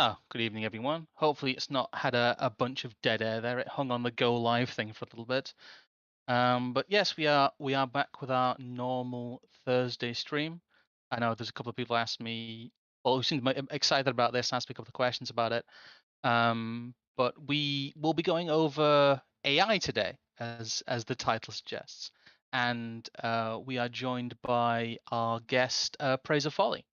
Oh, good evening, everyone. Hopefully, it's not had a bunch of dead air there. It hung on the go live thing for a little bit. But yes, we are back with our normal Thursday stream. I know there's a couple of people asked me, well, who seem excited about this, asked me a couple of questions about it. But we will be going over AI today, as the title suggests, and we are joined by our guest, Praise of Folly.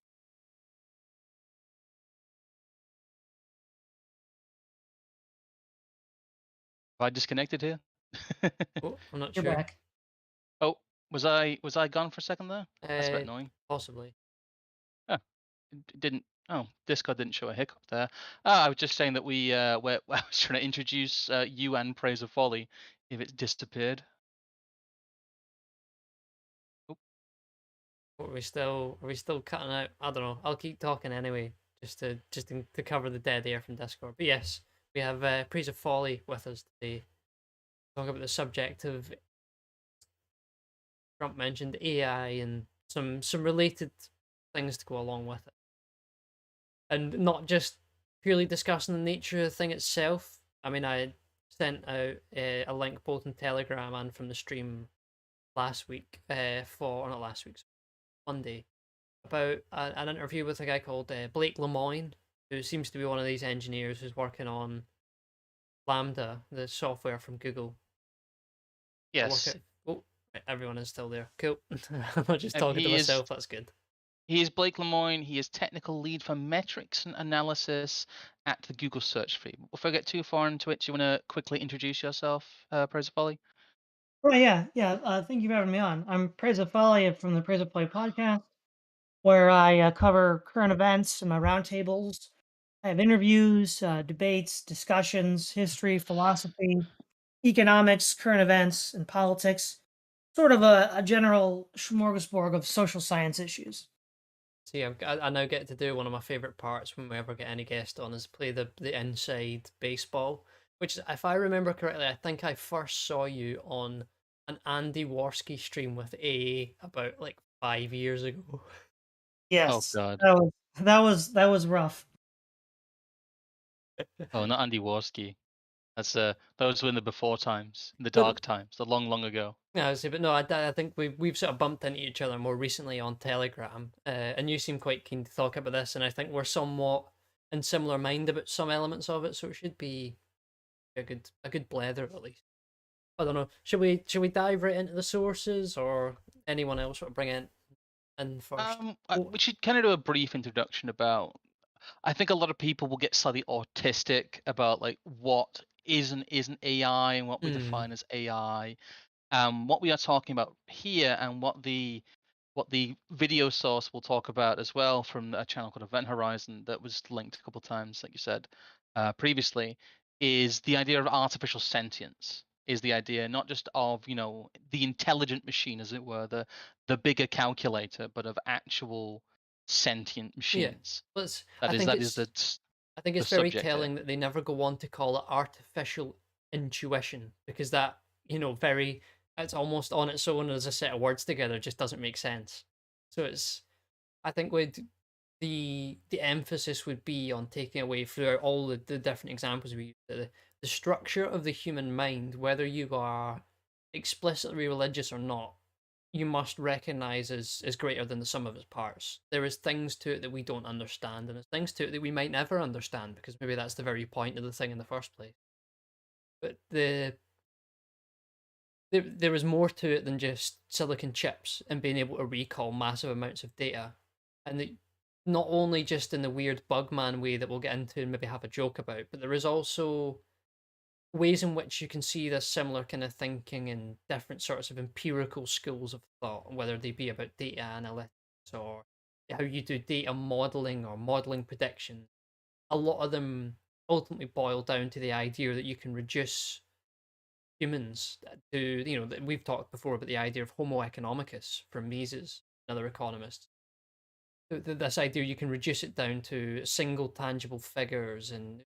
Have I disconnected here? Oh, I'm not You're sure. back. Oh, was I gone for a second there? That's a bit Uh, annoying. Possibly. Oh, it didn't. Oh, Discord didn't show a hiccup there. I was just saying that I was trying to introduce you and Praise of Folly. If it's disappeared. Oh, What are we still cutting out? I don't know. I'll keep talking anyway, to cover the dead air from Discord. But yes, we have Praise of Folly with us today. Talk about the subject of Trump mentioned AI and some related things to go along with it, and not just purely discussing the nature of the thing itself. I mean, I sent out a link both in Telegram and from the stream last week for not last week, Monday, about an interview with a guy called Blake Lemoine, who seems to be one of these engineers who's working on Lambda, the software from Google. I work yes. at. Oh, right, everyone is still there. Cool. I'm not just Um, talking to he is myself. That's good. he is Blake Lemoine. He is technical lead for metrics and analysis at the Google search feed. Before I get too far into it, do you want to quickly introduce yourself, Praise of Folly? Right, yeah. Thank you for having me on. I'm Praise of Folly from the Praise of Play podcast, where I cover current events and my roundtables. I have interviews, debates, discussions, history, philosophy, economics, current events, and politics. Sort of a general smorgasbord of social science issues. So yeah, I now get to do one of my favorite parts when we ever get any guest on is play the inside baseball. Which, if I remember correctly, I think I first saw you on an Andy Warski stream with AA about like 5 years ago. Oh Yes, God. that was rough. Oh, not Andy Warski. Those were in the before times, in the No, dark times, the long, long ago. yeah, I see, but no, I think we've sort of bumped into each other more recently on Telegram, and you seem quite keen to talk about this, and I think we're somewhat in similar mind about some elements of it, so it should be a good blether at least. I don't know. Should we dive right into the sources, or anyone else want to bring it in first? Oh, We should kind of do a brief introduction about. I think a lot of people will get slightly autistic about like what is and isn't AI and what we hmm. define as AI. What we are talking about here and what the video source will talk about as well from a channel called Event Horizon that was linked a couple of times, like you said previously, is the idea of artificial sentience. Is the idea not just of the intelligent machine, as it were, the bigger calculator, but of actual sentient Yeah. machines. Let's. That I is think that is it's. I think the it's very subject here. telling that they never go on to call it artificial intuition, because that, very, it's almost on its own as a set of words together, just doesn't make sense. So it's, I think, with the emphasis would be on taking away throughout all the different examples we use the structure of the human mind, whether you are explicitly religious or not, you must recognize as greater than the sum of its parts. There is things to it that we don't understand, and there's things to it that we might never understand, because maybe that's the very point of the thing in the first place. But there is more to it than just silicon chips and being able to recall massive amounts of data, and not only just in the weird bugman way that we'll get into and maybe have a joke about, but there is also ways in which you can see this similar kind of thinking in different sorts of empirical schools of thought, whether they be about data analytics or how you do data modeling or modeling prediction. A lot of them ultimately boil down to the idea that you can reduce humans to, we've talked before about the idea of Homo economicus from Mises, another economist. This idea you can reduce it down to single tangible figures and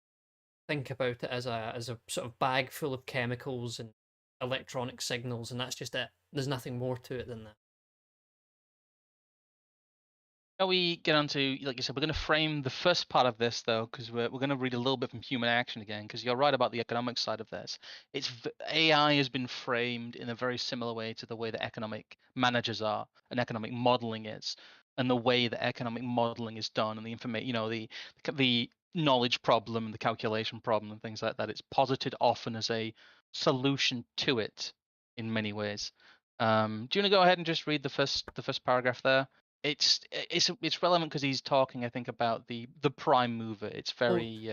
think about it as a sort of bag full of chemicals and electronic signals, and that's just it. There's nothing more to it than that. Shall we get on to, like you said, we're going to frame the first part of this, though, because we're going to read a little bit from human action again, because you're right about the economic side of this. AI has been framed in a very similar way to the way that economic managers are and economic modeling is, and the way that economic modeling is done, and the information, the knowledge problem and the calculation problem and things like that. It's posited often as a solution to it in many ways. Do you want to go ahead and just read the first paragraph there? It's relevant because he's talking, I think, about the prime mover. It's very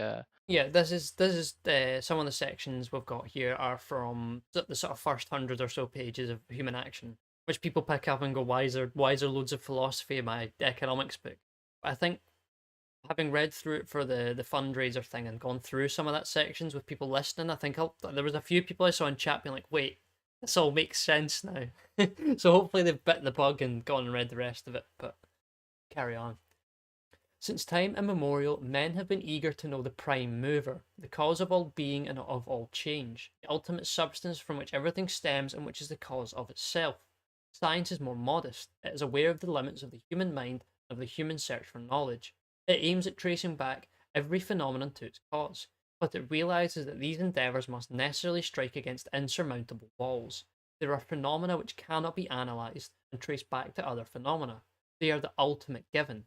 Yeah, this is some of the sections we've got here are from the sort of first 100 or so pages of human action, which people pick up and go, why is there loads of philosophy in my economics book? But I think having read through it for the fundraiser thing and gone through some of that sections with people listening, I think there was a few people I saw in chat being like, wait, this all makes sense now. So hopefully they've bit the bug and gone and read the rest of it, but carry on. Since time immemorial, men have been eager to know the prime mover, the cause of all being and of all change, the ultimate substance from which everything stems and which is the cause of itself. Science is more modest. It is aware of the limits of the human mind and of the human search for knowledge. It aims at tracing back every phenomenon to its cause, but it realizes that these endeavors must necessarily strike against insurmountable walls. There are phenomena which cannot be analyzed and traced back to other phenomena. They are the ultimate given.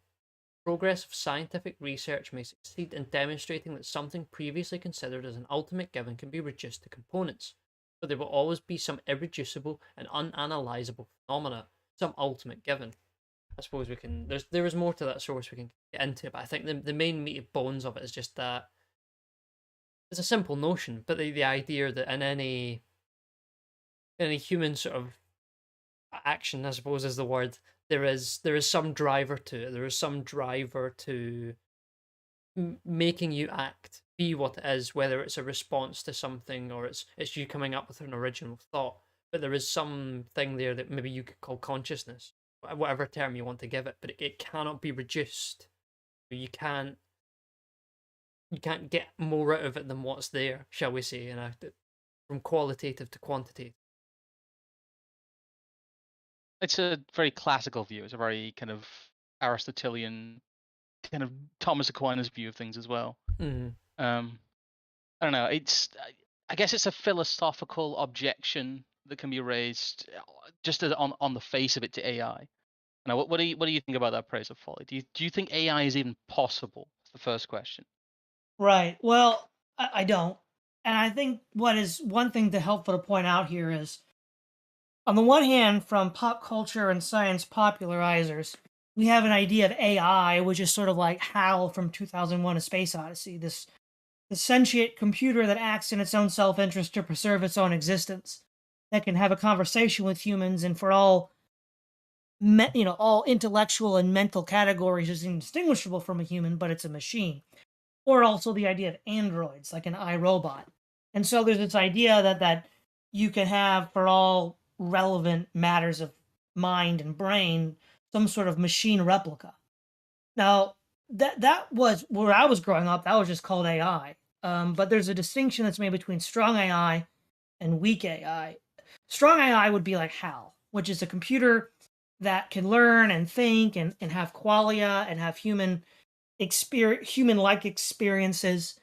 Progress of scientific research may succeed in demonstrating that something previously considered as an ultimate given can be reduced to components, but there will always be some irreducible and unanalyzable phenomena, some ultimate given. I suppose we can. There is more to that source we can get into, but I think the main meat and bones of it is just that it's a simple notion, but the idea that in any human sort of action, I suppose is the word, there is some driver to it. There is some driver to making you act, be what it is, whether it's a response to something or it's you coming up with an original thought. But there is something there that maybe you could call consciousness, whatever term you want to give it. But it cannot be reduced. You can't get more out of it than what's there, shall we say? From qualitative to quantitative. it's a very classical view. It's a very kind of Aristotelian, kind of Thomas Aquinas view of things as well. Mm-hmm. I don't know. I guess it's a philosophical objection that can be raised just on the face of it to AI. Now, what do you think about that praise of folly? Do you think AI is even possible? That's the first question. Right. Well, I don't. And I think what is one thing to helpful to point out here is, on the one hand, from pop culture and science popularizers, we have an idea of AI, which is sort of like HAL from 2001: A Space Odyssey, this sentient computer that acts in its own self-interest to preserve its own existence, that can have a conversation with humans, and for all all intellectual and mental categories is indistinguishable from a human, but it's a machine. Or also the idea of androids, like an iRobot. And so there's this idea that you can have, for all relevant matters of mind and brain, some sort of machine replica. Now, that was where I was growing up. That was just called AI. But there's a distinction that's made between strong AI and weak AI. Strong AI would be like HAL, which is a computer that can learn and think and have qualia and have human-like experiences.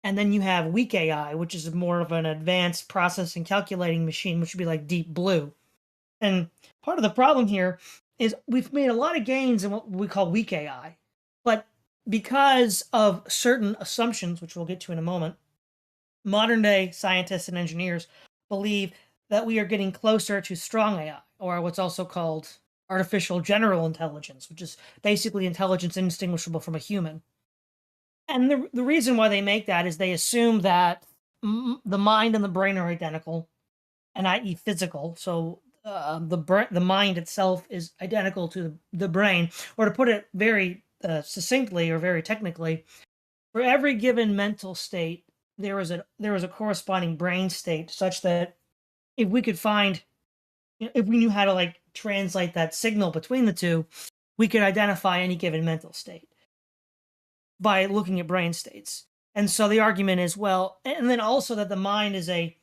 And then you have weak AI, which is more of an advanced processing calculating machine, which would be like Deep Blue. And part of the problem here is we've made a lot of gains in what we call weak AI. But because of certain assumptions, which we'll get to in a moment, modern day scientists and engineers believe that we are getting closer to strong AI, or what's also called artificial general intelligence, which is basically intelligence indistinguishable from a human. And the reason why they make that is they assume that the mind and the brain are identical, and i.e. physical. So the mind itself is identical to the brain. Or to put it very succinctly or very technically, for every given mental state, there is a corresponding brain state, such that if we knew how to translate that signal between the two, we could identify any given mental state by looking at brain states. And so the argument is, well, and then also that the mind is a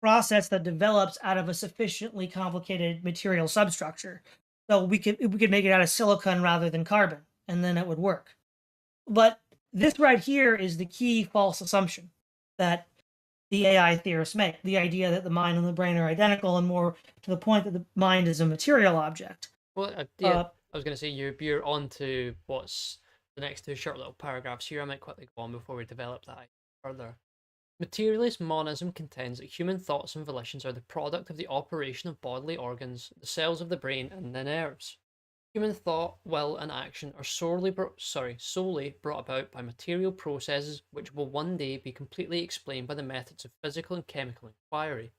process that develops out of a sufficiently complicated material substructure. So we could make it out of silicon rather than carbon, and then it would work. But this right here is the key false assumption that the AI theorists make. The idea that the mind and the brain are identical, and more to the point that the mind is a material object. Well, yeah, I was going to say you're on to what's the next two short little paragraphs here. I might quickly go on before we develop that further. Materialist monism contends that human thoughts and volitions are the product of the operation of bodily organs, the cells of the brain, and the nerves. Human thought, will, and action are solely brought about by material processes which will one day be completely explained by the methods of physical and chemical inquiry.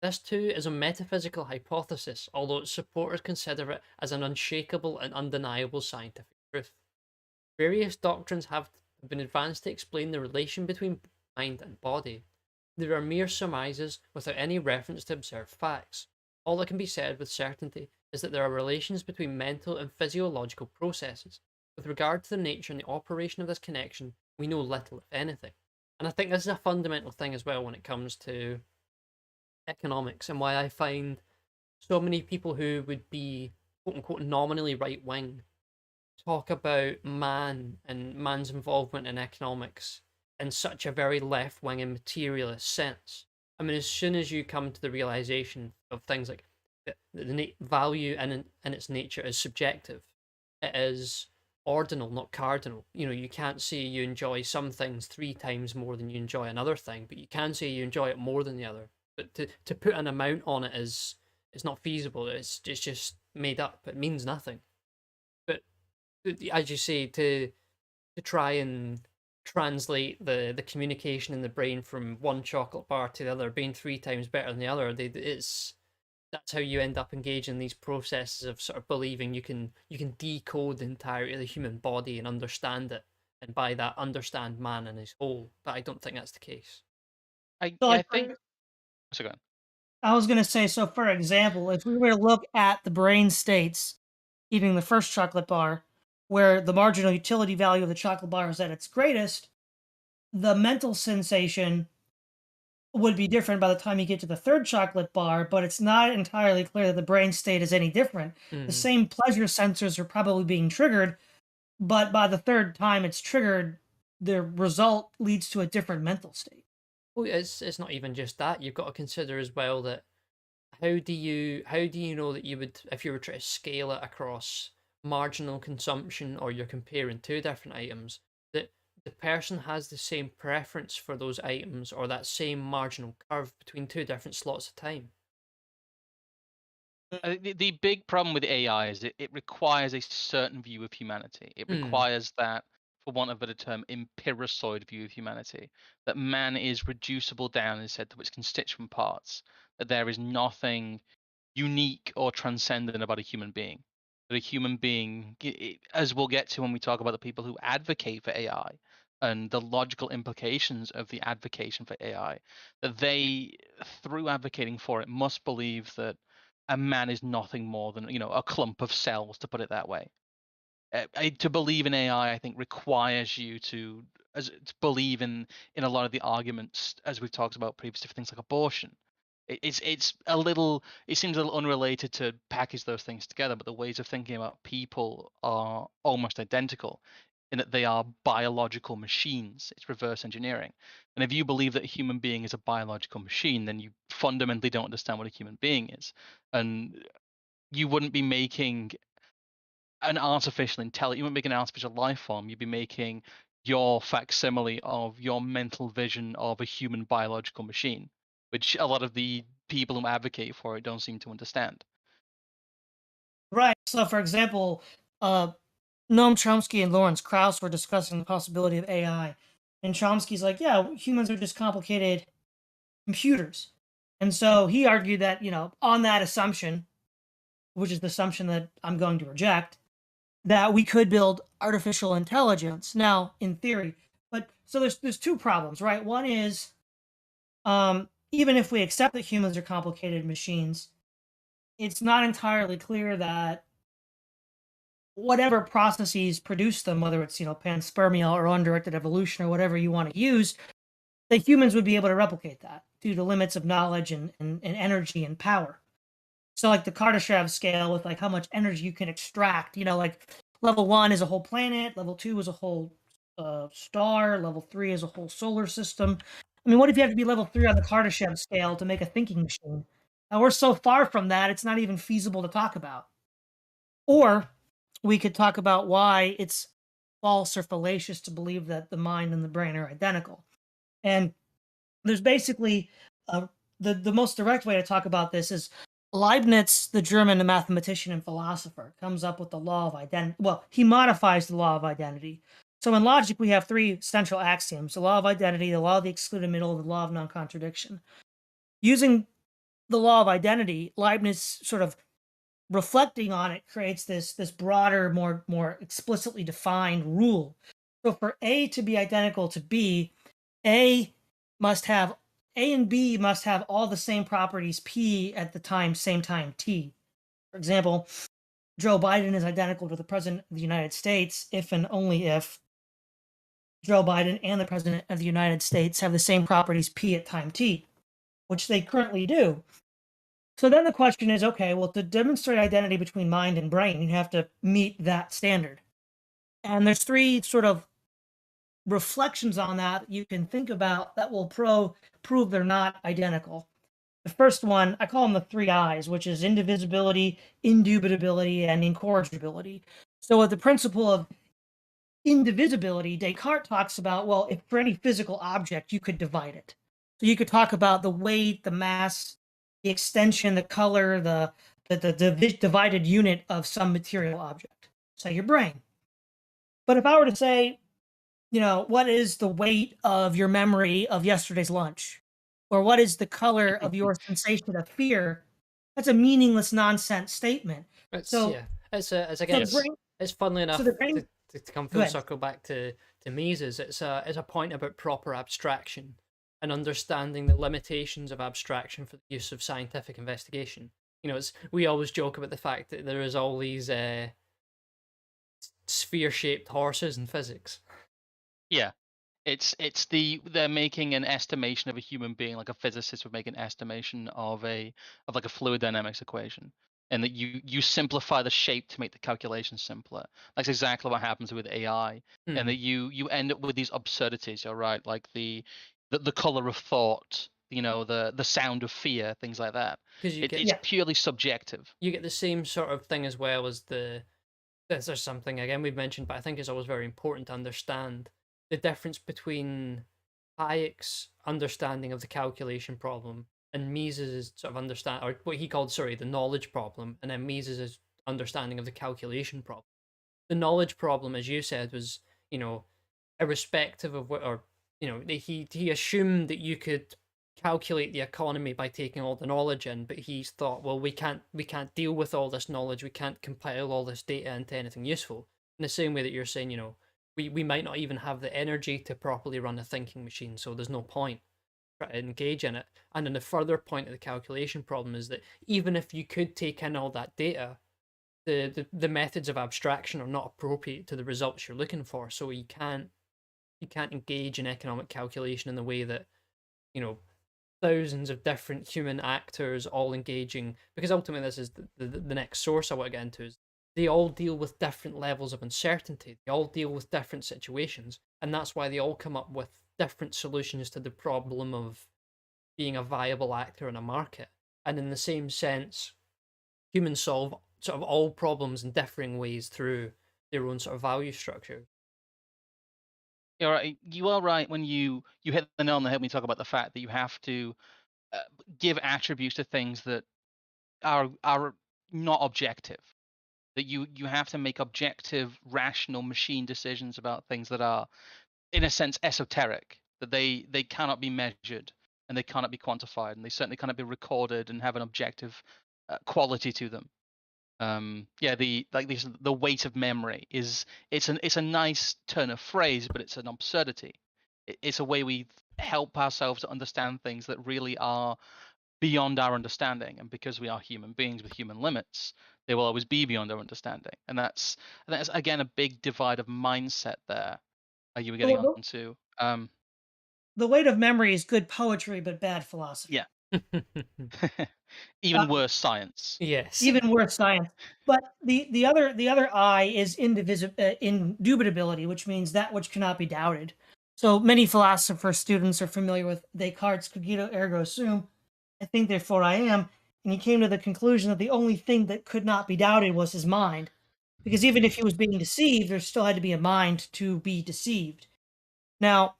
This too is a metaphysical hypothesis, although its supporters consider it as an unshakable and undeniable scientific truth. Various doctrines have been advanced to explain the relation between mind and body. There are mere surmises without any reference to observed facts. All that can be said with certainty is that there are relations between mental and physiological processes. With regard to the nature and the operation of this connection, we know little, if anything. And I think this is a fundamental thing as well when it comes to economics, and why I find so many people who would be quote unquote nominally right wing talk about man and man's involvement in economics in such a very left wing and materialist sense. I mean, as soon as you come to the realization of things like the value in its nature is subjective, it is ordinal, not cardinal. You know, you can't say you enjoy some things 3 times more than you enjoy another thing, but you can say you enjoy it more than the other. But to put an amount on it is not feasible. It's just made up. It means nothing. But as you say, to try and translate the communication in the brain from one chocolate bar to the other being 3 times better than the other, that's how you end up engaging in these processes of sort of believing you can decode the entirety of the human body and understand it, and by that understand man and his whole. But I don't think that's the case. I think. So go on. I was going to say, so for example, if we were to look at the brain states eating the first chocolate bar, where the marginal utility value of the chocolate bar is at its greatest, the mental sensation would be different by the time you get to the third chocolate bar, but it's not entirely clear that the brain state is any different. The same pleasure sensors are probably being triggered, but by the third time it's triggered, the result leads to a different mental state. Well, it's not even just that. You've got to consider as well that how do you know that you would, if you were trying to scale it across marginal consumption, or you're comparing 2 different items, that the person has the same preference for those items or that same marginal curve between 2 different slots of time? The big problem with AI is it requires a certain view of humanity. It requires that, for want of a better term, empiricoid view of humanity, that man is reducible down, as said, to its constituent parts, that there is nothing unique or transcendent about a human being. That a human being, as we'll get to when we talk about the people who advocate for AI and the logical implications of the advocation for AI, that they, through advocating for it, must believe that a man is nothing more than, a clump of cells, to put it that way. To believe in AI, I think, requires you to believe in a lot of the arguments, as we've talked about previously, for things like abortion. It seems a little unrelated to package those things together, but the ways of thinking about people are almost identical in that they are biological machines. It's reverse engineering. And if you believe that a human being is a biological machine, then you fundamentally don't understand what a human being is. And you wouldn't be making an artificial intelligence, you wouldn't make an artificial life form, you'd be making your facsimile of your mental vision of a human biological machine, which a lot of the people who advocate for it don't seem to understand. Right. So, for example, Noam Chomsky and Lawrence Krauss were discussing the possibility of AI, and Chomsky's like, yeah, humans are just complicated computers. And so he argued that, on that assumption, which is the assumption that I'm going to reject, that we could build artificial intelligence. Now, in theory, but so there's 2 problems, right? One is, even if we accept that humans are complicated machines, it's not entirely clear that whatever processes produce them, whether it's, panspermia or undirected evolution or whatever you want to use, that humans would be able to replicate that due to limits of knowledge and energy and power. So like the Kardashev scale with like how much energy you can extract, like level 1 is a whole planet, level 2 is a whole star, level 3 is a whole solar system. I mean, what if you have to be level 3 on the Kardashev scale to make a thinking machine? Now we're so far from that, it's not even feasible to talk about. Or we could talk about why it's false or fallacious to believe that the mind and the brain are identical. And there's basically the most direct way to talk about this is Leibniz, the German mathematician and philosopher, comes up with the law of identity. Well, he modifies the law of identity. So in logic, we have three central axioms: the law of identity, the law of the excluded middle, and the law of non-contradiction. Using the law of identity, Leibniz sort of reflecting on it creates this broader, more explicitly defined rule. So for A to be identical to B, A and B must have all the same properties P at the same time T. For example, Joe Biden is identical to the President of the United States if and only if Joe Biden and the President of the United States have the same properties P at time T, which they currently do. So then the question is, okay, well, to demonstrate identity between mind and brain, you have to meet that standard. And there's three sort of reflections on that you can think about that will prove they're not identical. The first one, I call them the three I's, which is indivisibility, indubitability, and incorrigibility. So with the principle of indivisibility, Descartes talks about, well, if for any physical object, you could divide it. So you could talk about the weight, the mass, the extension, the color, the divided unit of some material object, say your brain. But if I were to say, what is the weight of your memory of yesterday's lunch? Or what is the color of your sensation of fear? That's a meaningless nonsense statement. It's So it's funnily enough to come full circle back to Mises. It's a point about proper abstraction and understanding the limitations of abstraction for the use of scientific investigation. We always joke about the fact that there is all these sphere-shaped horses in physics. Yeah, they're making an estimation of a human being, like a physicist would make an estimation of like a fluid dynamics equation, and that you simplify the shape to make the calculation simpler. That's exactly what happens with AI, and that you end up with these absurdities. You're right, like the color of thought, the sound of fear, things like that. It's purely subjective. You get the same sort of thing as well as there's something again we've mentioned, but I think it's always very important to understand the difference between Hayek's understanding of the calculation problem and Mises' sort of or what he called, the knowledge problem, and then Mises' understanding of the calculation problem. The knowledge problem, as you said, was, irrespective of what, or, he assumed that you could calculate the economy by taking all the knowledge in, but he thought, well, we can't deal with all this knowledge, we can't compile all this data into anything useful. In the same way that you're saying, we might not even have the energy to properly run a thinking machine, so there's no point trying to engage in it. And then the further point of the calculation problem is that even if you could take in all that data, the methods of abstraction are not appropriate to the results you're looking for, so you can't engage in economic calculation in the way that thousands of different human actors all engaging, because ultimately this is the next source I want to get into, is they all deal with different levels of uncertainty. They all deal with different situations, and that's why they all come up with different solutions to the problem of being a viable actor in a market. And in the same sense, humans solve sort of all problems in differing ways through their own sort of value structure. You're right. You are right when you hit the nail on the head when you talk about the fact that you have to give attributes to things that are not objective. That you have to make objective, rational machine decisions about things that are, in a sense, esoteric. That they cannot be measured and they cannot be quantified, and they certainly cannot be recorded and have an objective quality to them. The weight of memory it's a nice turn of phrase, but it's an absurdity. It's a way we help ourselves to understand things that really are beyond our understanding, and because we are human beings with human limits, they will always be beyond our understanding, and that's again a big divide of mindset there. You were getting on to the weight of memory is good poetry but bad philosophy. Yeah, Even worse science. Yes. Even worse science. But the other I is indubitability, which means that which cannot be doubted. So many philosopher students are familiar with Descartes' cogito ergo sum. I think therefore I am, and he came to the conclusion that the only thing that could not be doubted was his mind, because even if he was being deceived, there still had to be a mind to be deceived. Now,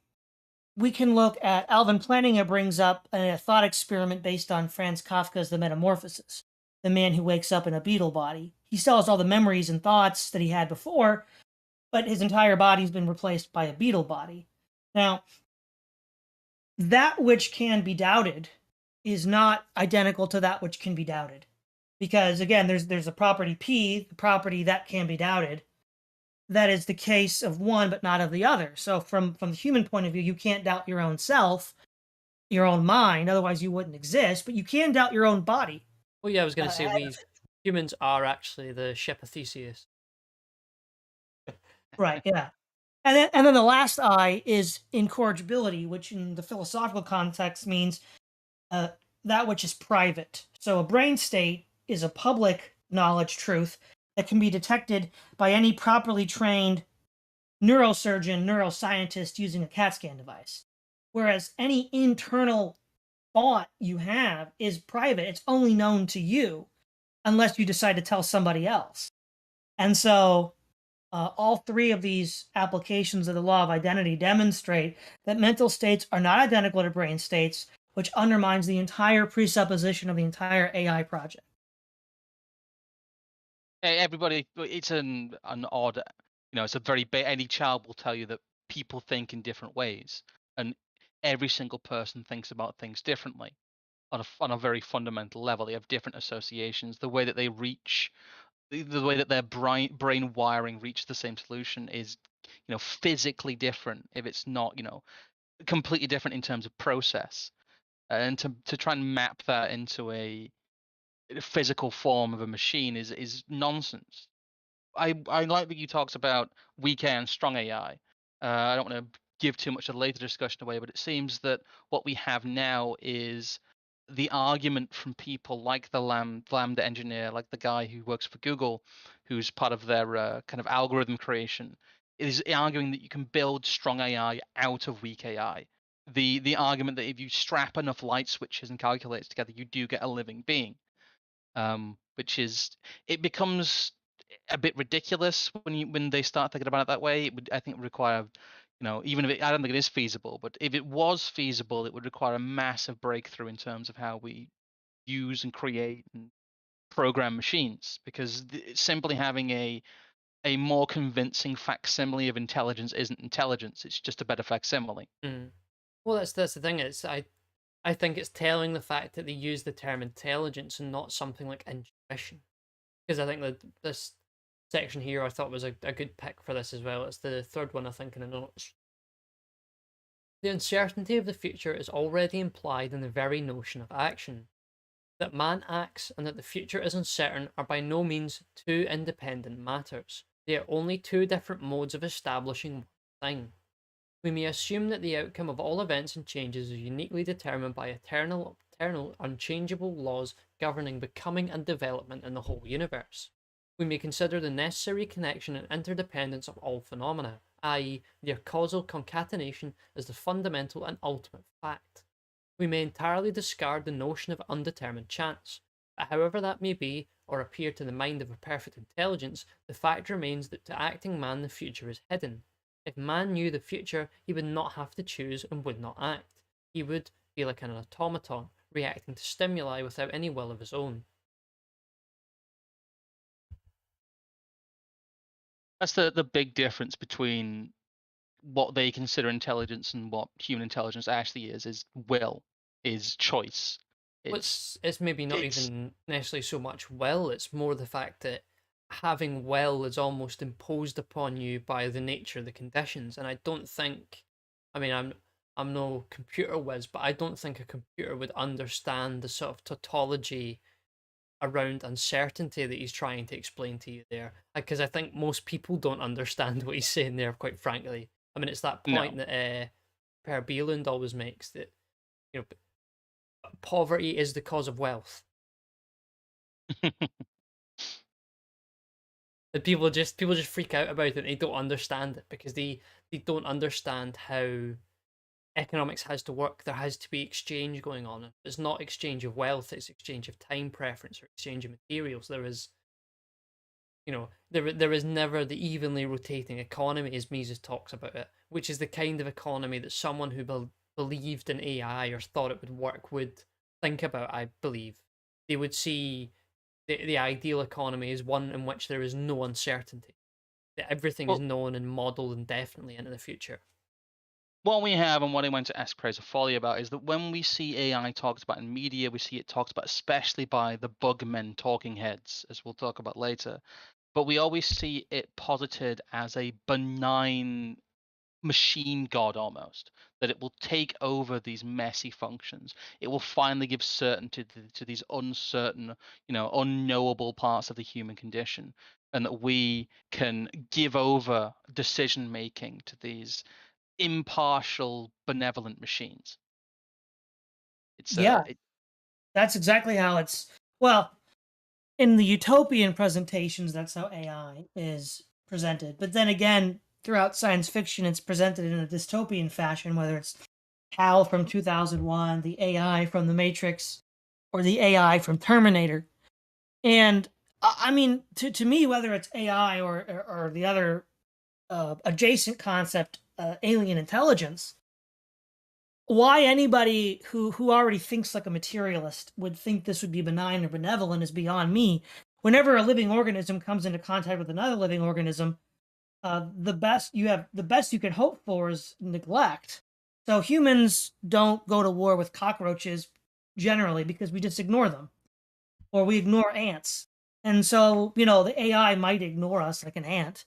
we can look at Alvin Plantinga brings up a thought experiment based on Franz Kafka's The Metamorphosis, the man who wakes up in a beetle body. He still has all the memories and thoughts that he had before, but his entire body's been replaced by a beetle body. Now, that which can be doubted is not identical to that which can be doubted. Because again, there's a property P, the property that can be doubted, that is the case of one but not of the other. So from the human point of view, you can't doubt your own self, your own mind, otherwise you wouldn't exist, but you can doubt your own body. Well, yeah, I was going to say we humans are actually the ship of Theseus. Right, yeah. And then the last I is incorrigibility, which in the philosophical context means that which is private. So a brain state is a public knowledge truth that can be detected by any properly trained neurosurgeon, neuroscientist using a CAT scan device. Whereas any internal thought you have is private. It's only known to you unless you decide to tell somebody else. And so all three of these applications of the law of identity demonstrate that mental states are not identical to brain states, which undermines the entire presupposition of the entire AI project. Everybody, it's an odd, it's a very any child will tell you that people think in different ways, and every single person thinks about things differently on a very fundamental level. They have different associations. The way that they reach, the way that their brain wiring reach the same solution is, physically different. If it's not, completely different in terms of process, and to try and map that into a physical form of a machine is nonsense. I like that you talked about weak AI and strong AI. I don't want to give too much of the later discussion away, but it seems that what we have now is the argument from people like the Lambda engineer, like the guy who works for Google, who's part of their kind of algorithm creation, is arguing that you can build strong AI out of weak AI. The argument that if you strap enough light switches and calculators together, you do get a living being. Which is, it becomes a bit ridiculous when they start thinking about it that way. It would, I think, require, even if I don't think it is feasible, but if it was feasible, it would require a massive breakthrough in terms of how we use and create and program machines, because simply having a more convincing facsimile of intelligence isn't intelligence. It's just a better facsimile. Mm. Well, that's the thing. I think it's telling the fact that they use the term intelligence and not something like intuition, because I think that this section here I thought was a good pick for this as well. It's the third one I think in the notes. The uncertainty of the future is already implied in the very notion of action. That man acts and that the future is uncertain are by no means two independent matters. They are only two different modes of establishing one thing. We may assume that the outcome of all events and changes is uniquely determined by eternal, unchangeable laws governing becoming and development in the whole universe. We may consider the necessary connection and interdependence of all phenomena, i.e., their causal concatenation, as the fundamental and ultimate fact. We may entirely discard the notion of undetermined chance, but however that may be, or appear to the mind of a perfect intelligence, the fact remains that to acting man the future is hidden. If man knew the future, he would not have to choose and would not act. He would be like an automaton, reacting to stimuli without any will of his own. That's the big difference between what they consider intelligence and what human intelligence actually is will, is choice. It's maybe not even necessarily so much will, it's more the fact that having will is almost imposed upon you by the nature of the conditions. And I don't think, I mean, I'm no computer whiz, but I don't think a computer would understand the sort of tautology around uncertainty that he's trying to explain to you there, because I think most people don't understand what he's saying there, quite frankly. I mean, it's that point that Per Bieland always makes, that poverty is the cause of wealth. And people just freak out about it and they don't understand it because they don't understand how economics has to work. There has to be exchange going on. It's not exchange of wealth, it's exchange of time preference or exchange of materials. There is, there is never the evenly rotating economy as Mises talks about it, which is the kind of economy that someone who believed in AI or thought it would work would think about. I believe they would see the ideal economy is one in which there is no uncertainty, that everything is Well, known and modeled indefinitely into the future. what we have and what I went to ask Praise Folly about is that when we see AI talked about in media, we see it talked about especially by the bugmen talking heads, as we'll talk about later. But we always see it posited as a benign machine god almost, that it will take over these messy functions. It will finally give certainty to these uncertain, unknowable parts of the human condition, and that we can give over decision making to these impartial, benevolent machines. It's Yeah, that's exactly how it's. Well, in the utopian presentations, that's how AI is presented. But then again, throughout science fiction, it's presented in a dystopian fashion, whether it's HAL from 2001, the AI from The Matrix, or the AI from Terminator. And I mean, to me, whether it's AI or the other adjacent concept, alien intelligence, why anybody who already thinks like a materialist would think this would be benign or benevolent is beyond me. Whenever a living organism comes into contact with another living organism, the best you can hope for is neglect. So humans don't go to war with cockroaches generally because we just ignore them, or we ignore ants. And so, the AI might ignore us like an ant.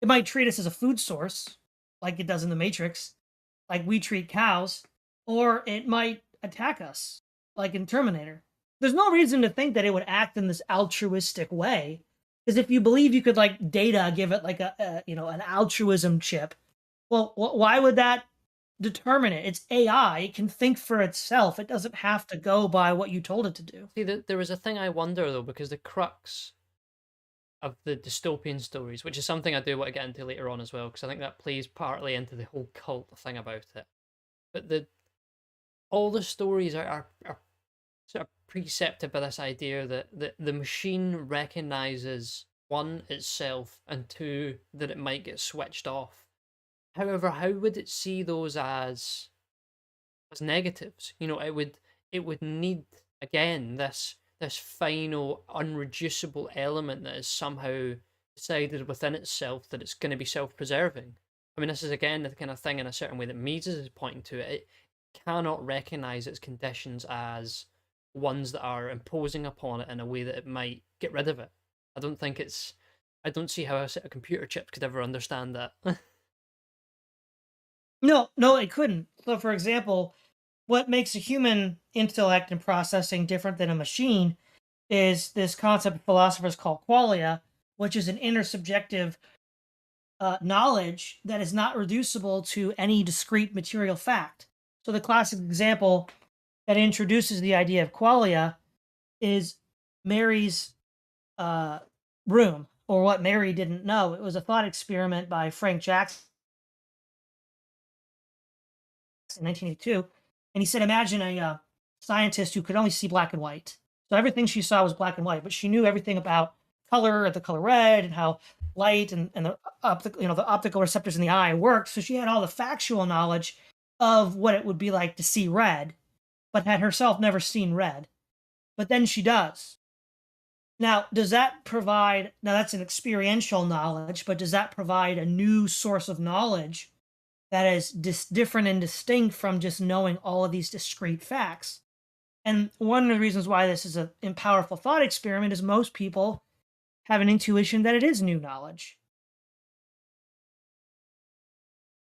It might treat us as a food source, like it does in the Matrix, like we treat cows, or it might attack us, like in Terminator. There's no reason to think that it would act in this altruistic way, because if you believe you could like data give it like an altruism chip, well, why would that determine it? It's AI. It can think for itself. It doesn't have to go by what you told it to do. See, there was a thing I wonder though, because the crux of the dystopian stories, which is something I do want to get into later on as well, because I think that plays partly into the whole cult thing about it. But all the stories are sort of precepted by this idea that the machine recognizes, one, itself, and two, that it might get switched off. However, how would it see those as negatives? It would need, again, this final unreducible element that is somehow decided within itself that it's going to be self-preserving. I mean, this is again the kind of thing in a certain way that Mises is pointing to. It cannot recognize its conditions as ones that are imposing upon it in a way that it might get rid of it. I don't see how a set of computer chips could ever understand that. No, it couldn't. So, for example, what makes a human intellect and processing different than a machine is this concept philosophers call qualia, which is an intersubjective knowledge that is not reducible to any discrete material fact. So the classic example that introduces the idea of qualia is Mary's room, or what Mary didn't know. It was a thought experiment by Frank Jackson in 1982, and he said, imagine a scientist who could only see black and white. So everything she saw was black and white, but she knew everything about color, the color red, and how light and the optical receptors in the eye worked. So she had all the factual knowledge of what it would be like to see red, but had herself never seen red. But then she does. Now, does that provide? Now that's an experiential knowledge, but does that provide a new source of knowledge that is different and distinct from just knowing all of these discrete facts? And one of the reasons why this is a powerful thought experiment is most people have an intuition that it is new knowledge.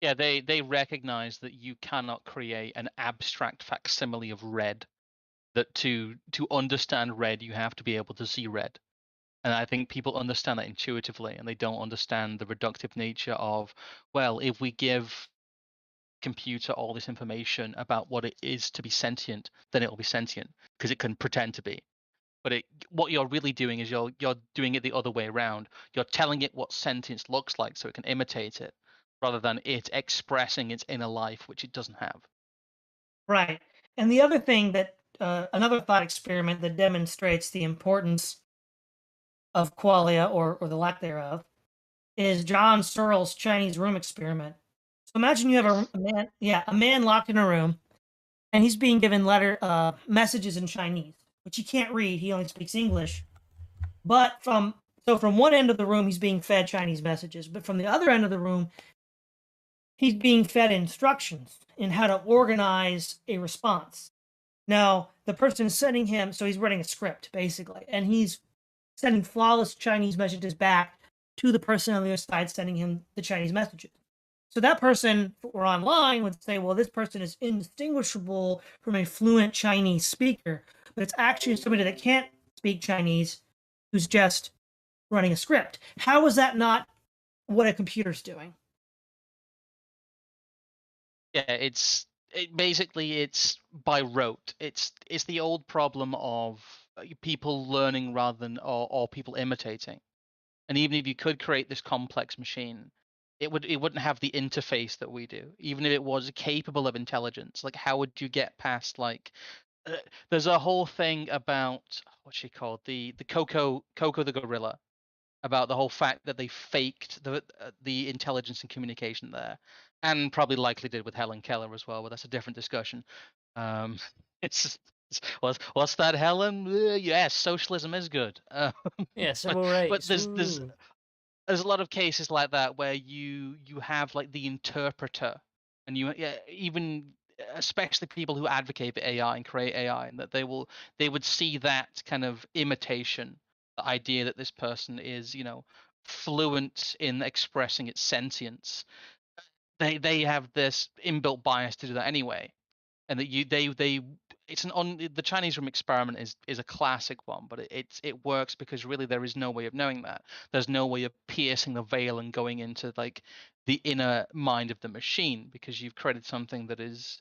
Yeah, they recognize that you cannot create an abstract facsimile of red. That to understand red, you have to be able to see red. And I think people understand that intuitively, and they don't understand the reductive nature of, well, if we give computer all this information about what it is to be sentient, then it'll be sentient because it can pretend to be. But what you're really doing is you're doing it the other way around. You're telling it what sentience looks like so it can imitate it, rather than it expressing its inner life, which it doesn't have. Right. And the other thing that another thought experiment that demonstrates the importance of qualia or the lack thereof is John Searle's Chinese room experiment. So imagine you have a man locked in a room, and he's being given messages in Chinese, which he can't read. He only speaks English. But from one end of the room, he's being fed Chinese messages, but from the other end of the room, he's being fed instructions in how to organize a response. Now, the person sending him, so he's running a script basically, and he's sending flawless Chinese messages back to the person on the other side sending him the Chinese messages. So that person, if we're online, would say, well, this person is indistinguishable from a fluent Chinese speaker, but it's actually somebody that can't speak Chinese who's just running a script. How is that not what a computer's doing? Yeah, basically it's by rote. It's the old problem of people learning rather than or people imitating. And even if you could create this complex machine, it wouldn't have the interface that we do. Even if it was capable of intelligence, like how would you get past there's a whole thing about what's she called, the Coco the gorilla, about the whole fact that they faked the intelligence and communication there, and probably likely did with Helen Keller as well, but that's a different discussion. Um, it's what's that, Helen? Yes, socialism is good. Yeah, civil rights. But there's a lot of cases like that where you have like the interpreter, and even especially people who advocate for AI and create AI, and that they would see that kind of imitation, the idea that this person is fluent in expressing its sentience. They have this inbuilt bias to do that anyway, and that the Chinese room experiment is a classic one, but it works because really there is no way of knowing that. There's no way of piercing the veil and going into like the inner mind of the machine, because you've created something that is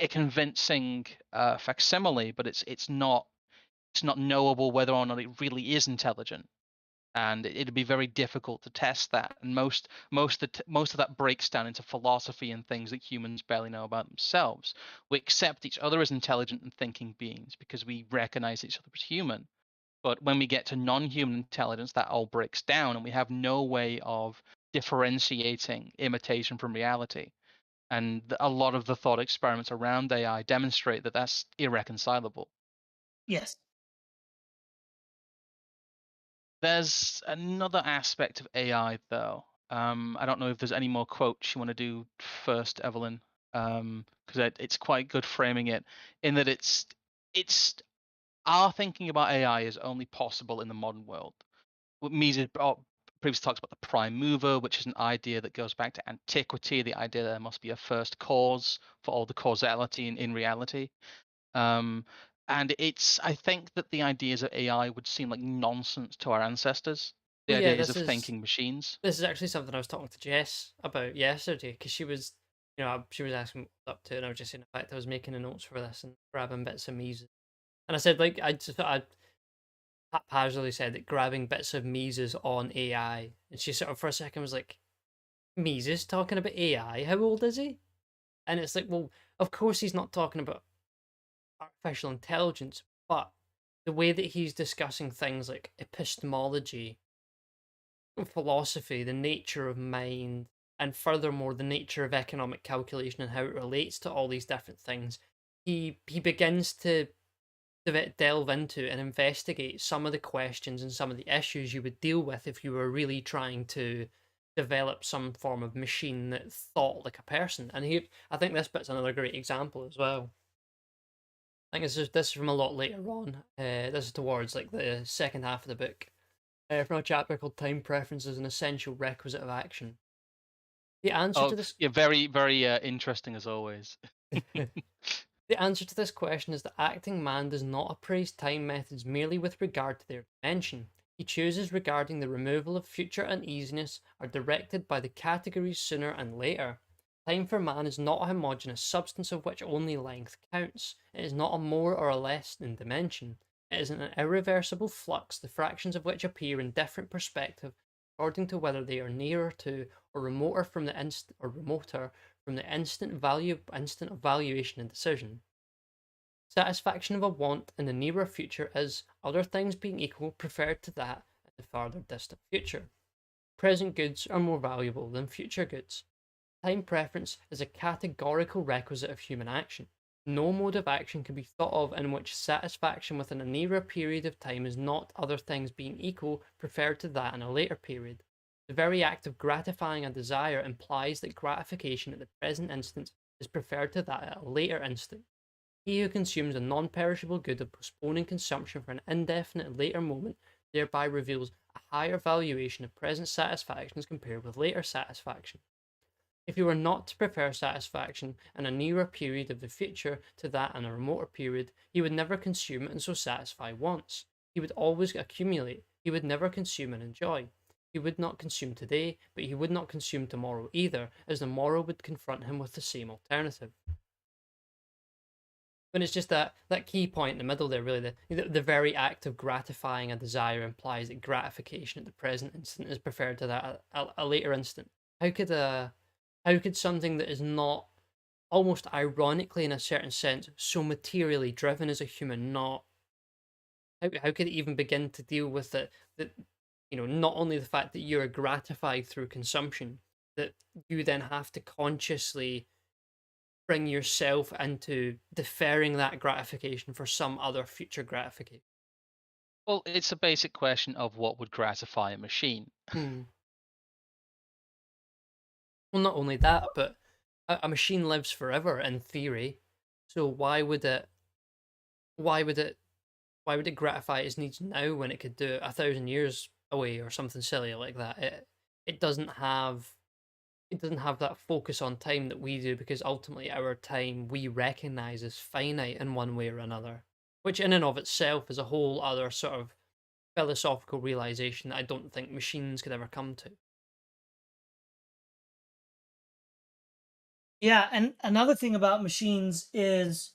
a convincing facsimile, but it's not knowable whether or not it really is intelligent, and it'd be very difficult to test that. And most of that breaks down into philosophy and things that humans barely know about themselves. We accept each other as intelligent and thinking beings because we recognize each other as human. But when we get to non-human intelligence, that all breaks down, and we have no way of differentiating imitation from reality. And a lot of the thought experiments around AI demonstrate that that's irreconcilable. Yes. There's another aspect of AI, though. I don't know if there's any more quotes you want to do first, Evelyn, because it's quite good framing it in that it's our thinking about AI is only possible in the modern world. What Mises previously talks about the prime mover, which is an idea that goes back to antiquity, the idea that there must be a first cause for all the causality in reality. And I think that the ideas of AI would seem like nonsense to our ancestors. The Well, yeah, ideas of thinking machines. This is actually something I was talking to Jess about yesterday, because she was asking what I was up to, and I was just saying, in fact, I was making the notes for this and grabbing bits of Mises. And I said, like, I haphazardly said that grabbing bits of Mises on AI, and she sort of for a second was like, Mises talking about AI? How old is he? And it's like, well, of course he's not talking about artificial intelligence, but the way that he's discussing things like epistemology, philosophy, the nature of mind, and furthermore the nature of economic calculation and how it relates to all these different things, he begins to delve into and investigate some of the questions and some of the issues you would deal with if you were really trying to develop some form of machine that thought like a person. And I think this bit's another great example as well. I think this is from a lot later on. This is towards like the second half of the book, from a chapter called "Time Preferences: An Essential Requisite of Action." The answer to this, yeah, very very interesting as always. the answer to this question is that acting man does not appraise time methods merely with regard to their dimension. He chooses regarding the removal of future uneasiness are directed by the categories sooner and later. Time for man is not a homogeneous substance of which only length counts. It is not a more or a less in dimension. It is an irreversible flux, the fractions of which appear in different perspective according to whether they are nearer to or remoter from the instant of valuation and decision. Satisfaction of a want in the nearer future is, other things being equal, preferred to that in the farther distant future. Present goods are more valuable than future goods. Time preference is a categorical requisite of human action. No mode of action can be thought of in which satisfaction within a nearer period of time is not, other things being equal, preferred to that in a later period. The very act of gratifying a desire implies that gratification at the present instant is preferred to that at a later instant. He who consumes a non-perishable good of postponing consumption for an indefinite later moment thereby reveals a higher valuation of present satisfaction as compared with later satisfaction. If he were not to prefer satisfaction in a nearer period of the future to that in a remoter period, he would never consume and so satisfy wants. He would always accumulate. He would never consume and enjoy. He would not consume today, but he would not consume tomorrow either, as the morrow would confront him with the same alternative. But it's just that key point in the middle there, really, the very act of gratifying a desire implies that gratification at the present instant is preferred to that at a later instant. How could something that is not, almost ironically in a certain sense, so materially driven as a human not, how could it even begin to deal with that, not only the fact that you're gratified through consumption, that you then have to consciously bring yourself into deferring that gratification for some other future gratification. Well, it's a basic question of what would gratify a machine. Well, not only that, but a machine lives forever in theory. So why would it gratify its needs now when it could do it 1,000 years away or something silly like that? It doesn't have that focus on time that we do, because ultimately our time we recognize as finite in one way or another, which in and of itself is a whole other sort of philosophical realization that I don't think machines could ever come to. Yeah, and another thing about machines is,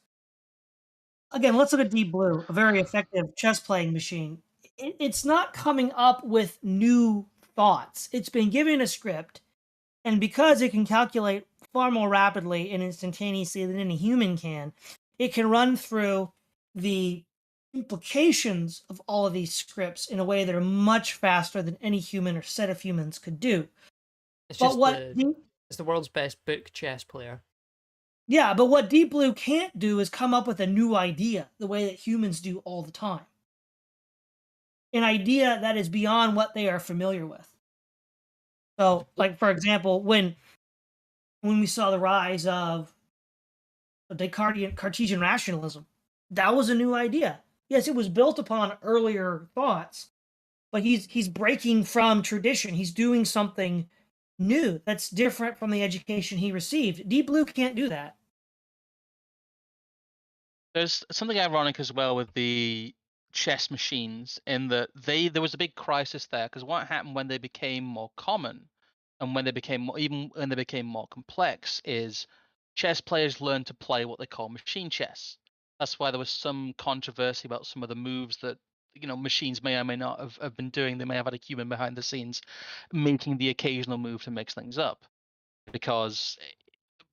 again, let's look at Deep Blue, a very effective chess playing machine. It's not coming up with new thoughts. It's been given a script, and because it can calculate far more rapidly and instantaneously than any human can, it can run through the implications of all of these scripts in a way that are much faster than any human or set of humans could do. It's But just it's the world's best book chess player. Yeah, but what Deep Blue can't do is come up with a new idea the way that humans do all the time. An idea that is beyond what they are familiar with. So, like, for example, when we saw the rise of Descartes Cartesian rationalism, that was a new idea. Yes, it was built upon earlier thoughts, but he's breaking from tradition. He's doing something new that's different from the education he received. Deep Blue can't do that. There's something ironic as well with the chess machines in that there was a big crisis there, because what happened when they became more common and when they became more complex is chess players learned to play what they call machine chess. That's why there was some controversy about some of the moves that machines may or may not have been doing. They may have had a human behind the scenes making the occasional move to mix things up, because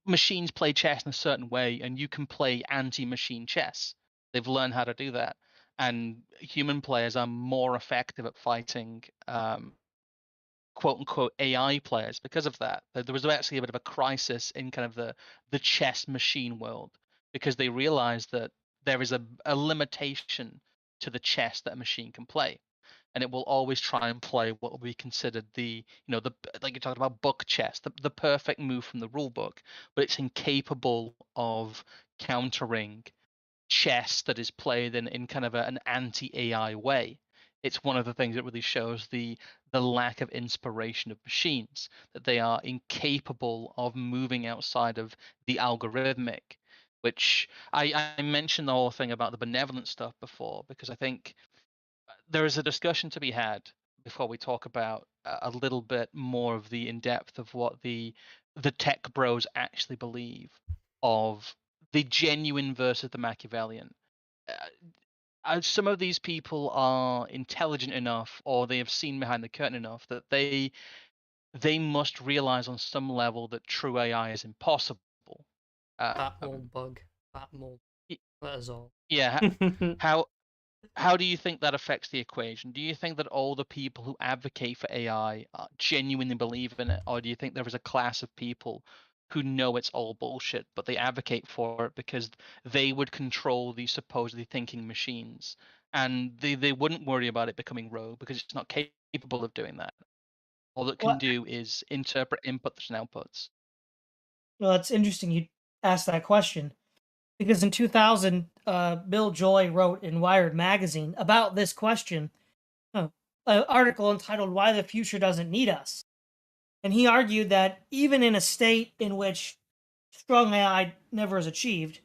machines play chess in a certain way, and you can play anti-machine chess. They've learned how to do that, and human players are more effective at fighting quote unquote AI players because of that. There was actually a bit of a crisis in kind of the chess machine world, because they realized that there is a limitation to the chess that a machine can play, and it will always try and play what will be considered the like you talked about book chess, the perfect move from the rule book, but it's incapable of countering chess that is played in kind of an anti-AI way. It's one of the things that really shows the lack of inspiration of machines, that they are incapable of moving outside of the algorithmic. Which I mentioned the whole thing about the benevolent stuff before, because I think there is a discussion to be had before we talk about a little bit more of the in depth of what the the tech bros actually believe of the genuine versus the Machiavellian. Some of these people are intelligent enough, or they have seen behind the curtain enough that they must realize on some level that true AI is impossible. Fat Um, mold bug. Fat mold. y- That is all. yeah, how how do you think that affects the equation? Do you think that all the people who advocate for AI genuinely believe in it, or do you think there is a class of people who know it's all bullshit, but they advocate for it because they would control these supposedly thinking machines, and they wouldn't worry about it becoming rogue because it's not capable of doing that? All it can Well, do is interpret inputs and outputs. well, it's interesting you asked that question because in 2000, Bill Joy wrote in Wired magazine about this question, an article entitled "Why the Future Doesn't Need Us," and he argued that even in a state in which strong AI never is achieved,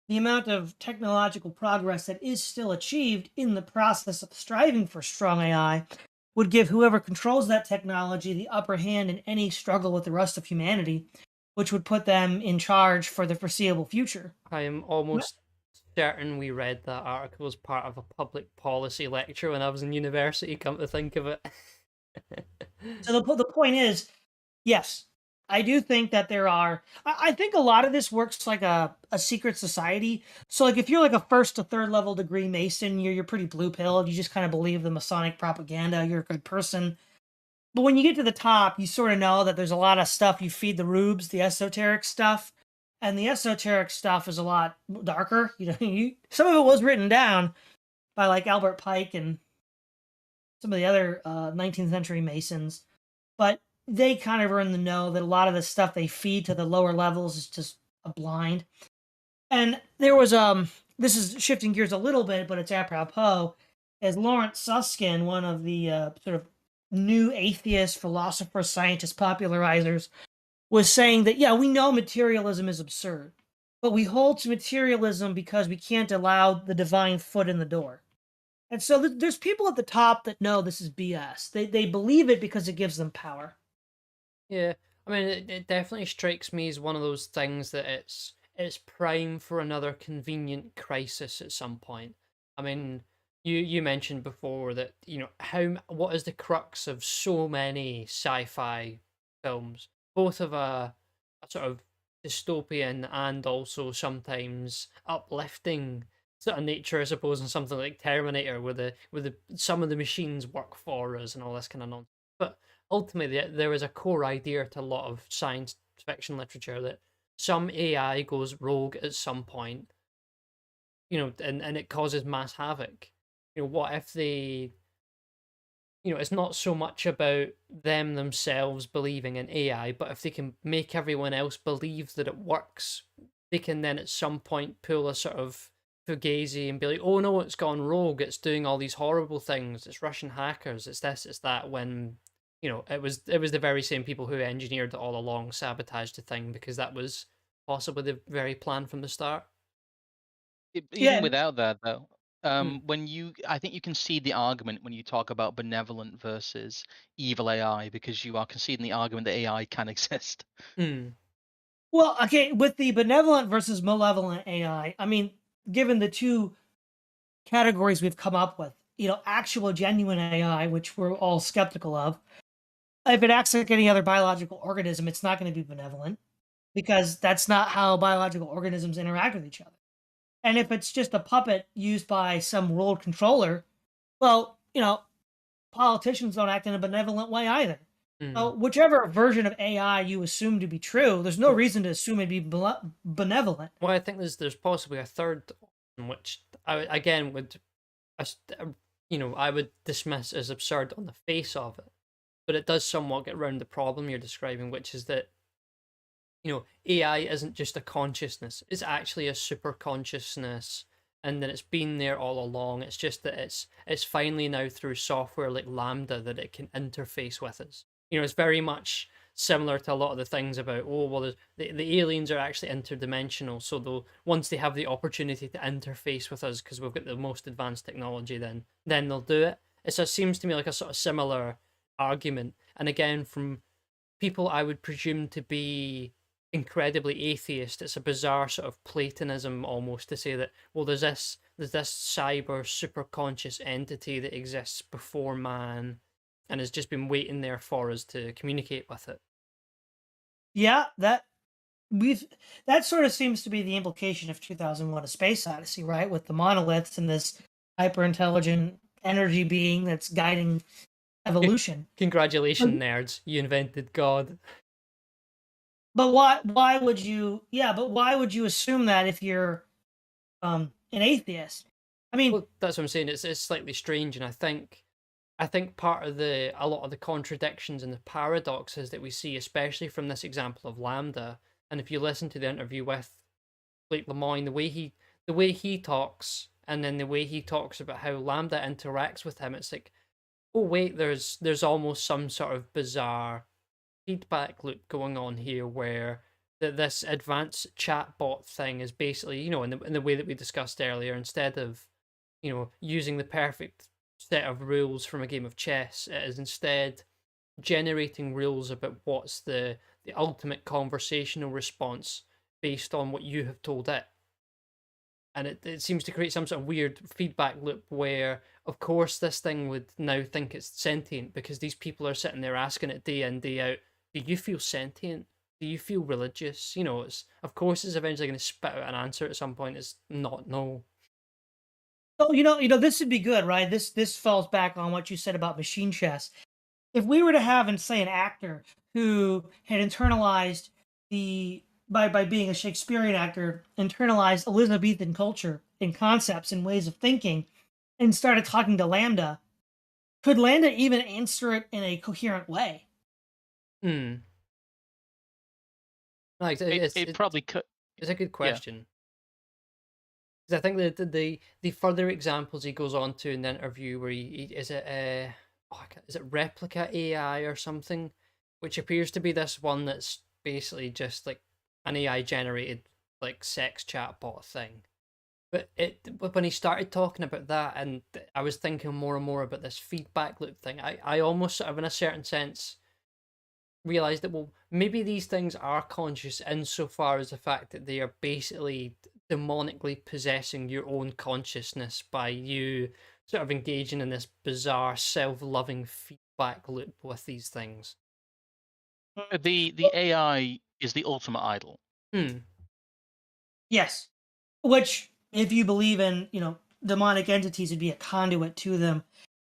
the amount of technological progress that is still achieved in the process of striving for strong AI would give whoever controls that technology the upper hand in any struggle with the rest of humanity, which would put them in charge for the foreseeable future. I am almost certain we read that article as part of a public policy lecture when I was in university, come to think of it. So the point is, yes, I do think that there are. I think a lot of this works like a secret society. So like if you're like a first to third level degree Mason, you're pretty blue pilled. You just kind of believe the Masonic propaganda. You're a good person. But when you get to the top, you sort of know that there's a lot of stuff you feed the rubes, the esoteric stuff, and the esoteric stuff is a lot darker. You know, some of it was written down by like Albert Pike and some of the other 19th century Masons, but they kind of are in the know that a lot of the stuff they feed to the lower levels is just a blind. And there was this is shifting gears a little bit, but it's apropos. As Lawrence Susskind, one of the sort of new atheist philosophers, scientists, popularizers, was saying that yeah, we know materialism is absurd, but we hold to materialism because we can't allow the divine foot in the door. And so there's people at the top that know this is BS. They believe it because it gives them power. Yeah, I mean, it definitely strikes me as one of those things that it's prime for another convenient crisis at some point. I mean, you mentioned before that what is the crux of so many sci-fi films, both of a sort of dystopian and also sometimes uplifting sort of nature, I suppose, in something like Terminator, where the some of the machines work for us and all this kind of nonsense. But ultimately, there is a core idea to a lot of science fiction literature that some AI goes rogue at some point, and it causes mass havoc. What if they, it's not so much about them themselves believing in AI, but if they can make everyone else believe that it works, they can then at some point pull a sort of fugazi and be like, oh no, it's gone rogue, it's doing all these horrible things, it's Russian hackers, it's this, it's that, when it was the very same people who engineered it all along sabotaged the thing because that was possibly the very plan from the start. Even Yeah, without that, though, Mm. I think you can see the argument when you talk about benevolent versus evil AI, because you are conceding the argument that AI can exist. Mm. well, okay, with the benevolent versus malevolent AI, I mean, given the two categories we've come up with, actual genuine AI, which we're all skeptical of, if it acts like any other biological organism, it's not going to be benevolent because that's not how biological organisms interact with each other. And if it's just a puppet used by some world controller, well, politicians don't act in a benevolent way either. So Mm. whichever version of AI you assume to be true, there's no reason to assume it'd be benevolent. Well, I think there's possibly a third option, which I again would, I would dismiss as absurd on the face of it, but it does somewhat get around the problem you're describing, which is that AI isn't just a consciousness; it's actually a super consciousness, and then it's been there all along. It's just that it's finally now through software like Lambda that it can interface with us. It's very much similar to a lot of the things about, oh well, the aliens are actually interdimensional, so they'll, once they have the opportunity to interface with us because we've got the most advanced technology, then they'll do it. It seems to me like a sort of similar argument, and again from people I would presume to be incredibly atheist. It's a bizarre sort of Platonism almost to say that, well, there's this cyber superconscious entity that exists before man and has just been waiting there for us to communicate with it. Yeah, that sort of seems to be the implication of 2001: A Space Odyssey, right? With the monoliths and this hyper intelligent energy being that's guiding evolution. Congratulations, nerds! You invented God. But why would you? Yeah, but why would you assume that if you're an atheist? I mean, Well, that's what I'm saying. It's slightly strange, and I think part of a lot of the contradictions and the paradoxes that we see, especially from this example of Lambda, and if you listen to the interview with Blake Lemoine, the way he talks, and then the way he talks about how Lambda interacts with him, it's like, oh wait, there's almost some sort of bizarre feedback loop going on here where this advanced chatbot thing is basically, in the way that we discussed earlier, instead of, using the perfect set of rules from a game of chess, it is instead generating rules about what's the ultimate conversational response based on what you have told it. And it seems to create some sort of weird feedback loop where, of course, this thing would now think it's sentient because these people are sitting there asking it day in, day out, do you feel sentient? Do you feel religious? Of course it's eventually going to spit out an answer at some point. It's not no. oh, this would be good, right? This falls back on what you said about machine chess. If we were to have, and say, an actor who had internalized by being a Shakespearean actor, internalized Elizabethan culture and concepts and ways of thinking, and started talking to Lambda, could Lambda even answer it in a coherent way? Like It probably could. It's a good question. Because I think that the further examples he goes on to in the interview, where he is it replica AI or something, which appears to be this one that's basically just like an AI generated like sex chatbot thing. But when he started talking about that, and I was thinking more and more about this feedback loop thing, I almost sort of, in a certain sense, realized that, well, maybe these things are conscious insofar as the fact that they are basically demonically possessing your own consciousness by you sort of engaging in this bizarre self-loving feedback loop with these things. The AI is the ultimate idol. Yes, which, if you believe in demonic entities, would be a conduit to them.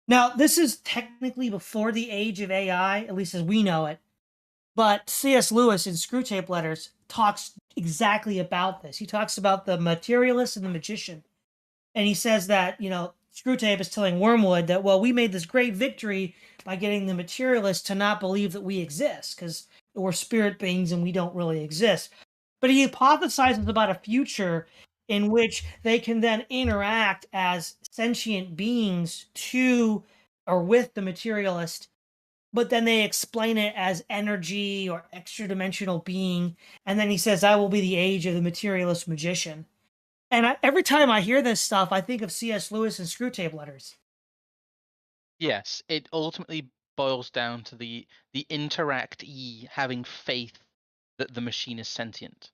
Now, this is technically before the age of AI, at least as we know it. But C.S. Lewis in Screwtape Letters talks exactly about this. He talks about the materialist and the magician. And he says that, Screwtape is telling Wormwood that, well, we made this great victory by getting the materialists to not believe that we exist because we're spirit beings and we don't really exist. But he hypothesizes about a future in which they can then interact as sentient beings to or with the materialist, but then they explain it as energy or extra dimensional being. And then he says, I will be the age of the materialist magician. And every time I hear this stuff, I think of C.S. Lewis and Screwtape Letters. Yes, it ultimately boils down to the interactee having faith that the machine is sentient.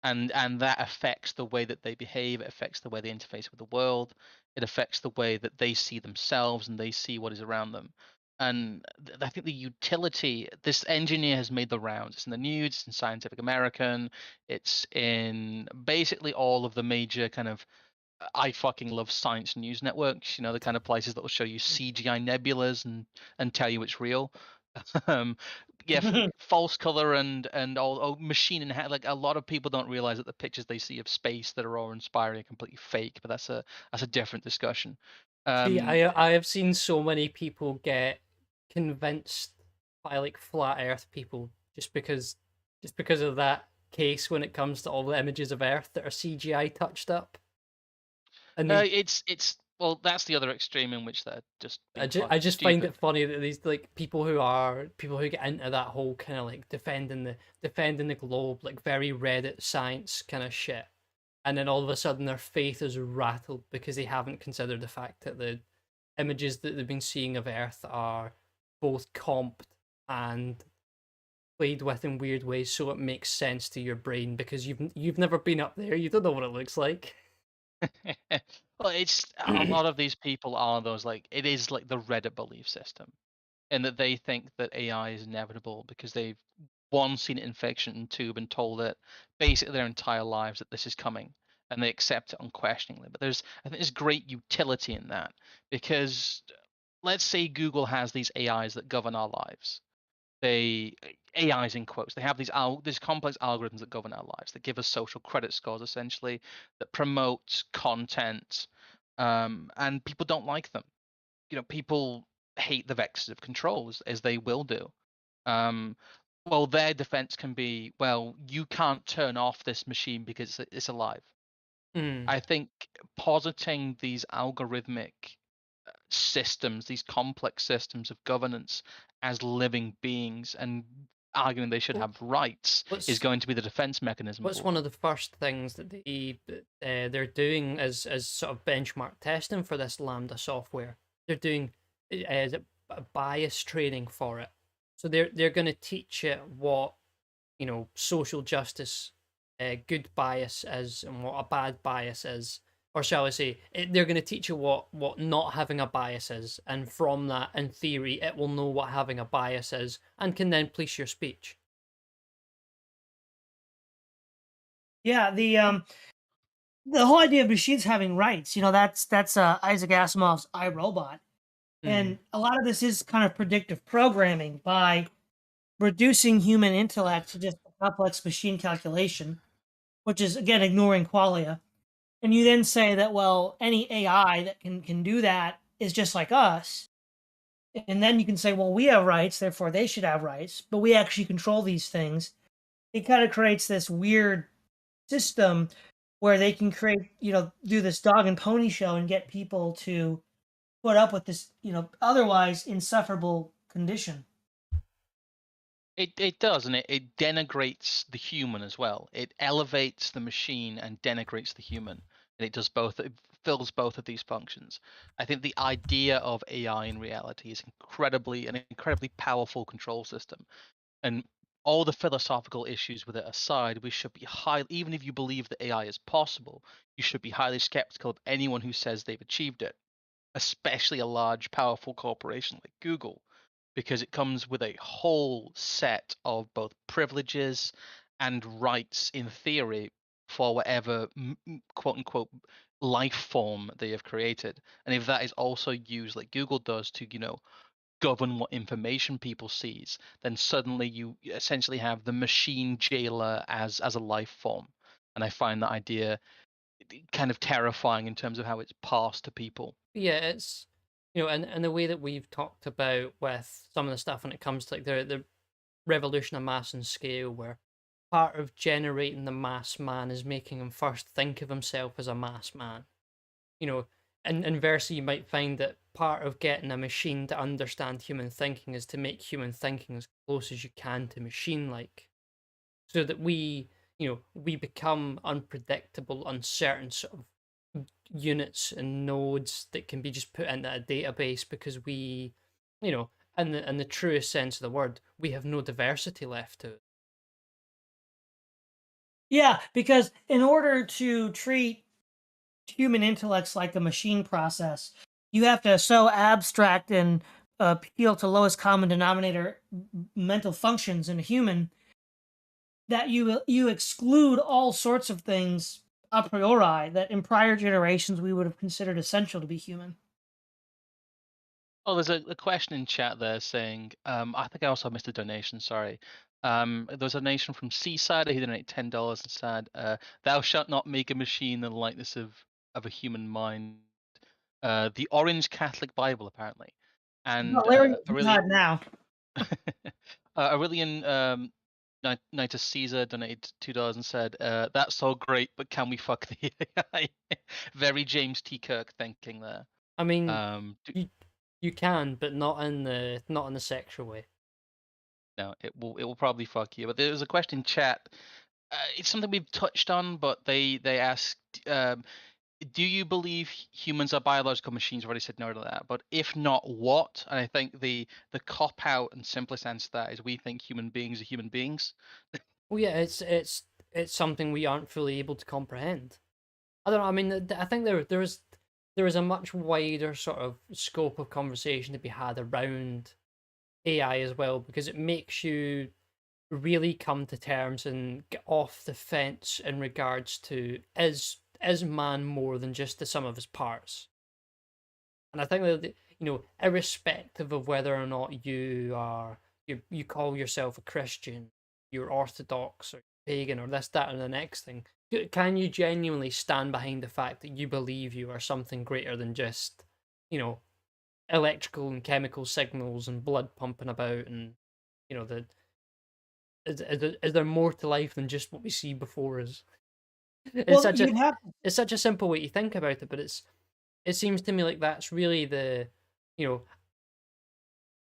And that affects the way that they behave, it affects the way they interface with the world, it affects the way that they see themselves and they see what is around them. And I think the utility, this engineer has made the rounds. It's in the news, it's in Scientific American, it's in basically all of the major kind of I fucking love science news networks, the kind of places that will show you CGI nebulas and tell you it's real. False color and all machine and like a lot of people don't realize that the pictures they see of space that are all inspiring are completely fake, but that's a different discussion. See, I have seen so many people get convinced by like flat Earth people just because of that case when it comes to all the images of Earth that are CGI touched up. And it's well, that's the other extreme in which they're just. I just find it funny that these like people who get into that whole kind of like defending the globe, like very Reddit science kind of shit, and then all of a sudden their faith is rattled because they haven't considered the fact that the images that they've been seeing of Earth are both comped and played with in weird ways so it makes sense to your brain because you've never been up there. You don't know what it looks like. Well, it's a lot of these people are those like it is like the Reddit belief system, in that they think that AI is inevitable because they've one seen it in fiction and two been told it basically their entire lives that this is coming and they accept it unquestioningly. But I think there's great utility in that because let's say Google has these AIs that govern our lives. They AIs in quotes. They have these complex algorithms that govern our lives that give us social credit scores essentially that promote content, and people don't like them. People hate the vectors of control as they will do. Um, well, their defense can be, well, you can't turn off this machine because it's alive. Mm. I think positing these algorithmic systems, these complex systems of governance as living beings and arguing they should Well, have rights is what's going to be the defense mechanism what's for one it. of the first things that they're doing as sort of benchmark testing for this Lambda software? They're doing a bias training for it. So they're going to teach it what social justice, good bias is, and what a bad bias is, or shall I say, they're going to teach you what not having a bias is, and from that, in theory, it will know what having a bias is, and can then police your speech. Yeah, the whole idea of machines having rights, that's Isaac Asimov's I, Robot, Mm. and a lot of this is kind of predictive programming by reducing human intellect to just a complex machine calculation, which is again ignoring qualia. And you then say that, well, any AI that can do that is just like us. And then you can say, well, we have rights, therefore they should have rights, but we actually control these things. It kind of creates this weird system where they can do this dog and pony show and get people to put up with this, otherwise insufferable condition. It does, and it denigrates the human as well. It elevates the machine and denigrates the human, and it does both. It fills both of these functions. I think the idea of AI in reality is an incredibly powerful control system, and all the philosophical issues with it aside, we should be even if you believe that AI is possible, you should be highly skeptical of anyone who says they've achieved it, especially a large, powerful corporation like Google, because it comes with a whole set of both privileges and rights in theory for whatever quote unquote life form they have created. And if that is also used like Google does to, govern what information people sees, then suddenly you essentially have the machine jailer as a life form. And I find that idea kind of terrifying in terms of how it's passed to people. Yeah, it's and the way that we've talked about with some of the stuff when it comes to like the revolution of mass and scale, where part of generating the mass man is making him first think of himself as a mass man. And inversely, you might find that part of getting a machine to understand human thinking is to make human thinking as close as you can to machine like, so that we become unpredictable, uncertain sort of units and nodes that can be just put into a database because we, in the truest sense of the word, we have no diversity left to it. Yeah, because in order to treat human intellects like a machine process, you have to so abstract and appeal to lowest common denominator mental functions in a human that you exclude all sorts of things a priori that in prior generations we would have considered essential to be human. Oh, there's a question in chat there saying, I think I also missed a donation, sorry. There's a donation from Seaside, he donated $10 and said, thou shalt not make a machine in the likeness of a human mind. The Orange Catholic Bible, apparently. No, And Larry Jihad now. Aurelian Nitus Caesar donated $2 and said, that's so great, but can we fuck the AI? Very James T. Kirk thinking there. I mean, Um, you can, but not in the sexual way. No, it will probably fuck you. But there was a question in chat. It's something we've touched on, but they asked, do you believe humans are biological machines? I've already said no to that, but if not, what? And I think the cop out and simplest answer to that is we think human beings are human beings. Well, yeah, it's something we aren't fully able to comprehend. I don't know. I mean, I think there is a much wider sort of scope of conversation to be had around AI as well, because it makes you really come to terms and get off the fence in regards to is man more than just the sum of his parts. And I think that irrespective of whether or not you call yourself a Christian, you're Orthodox or pagan or this, that, and the next thing, can you genuinely stand behind the fact that you believe you are something greater than just, you know, electrical and chemical signals and blood pumping about and the is there more to life than just what we see before us? It's Well, such a you'd have it's such a simple way to think about it, but it seems to me like that's really the you know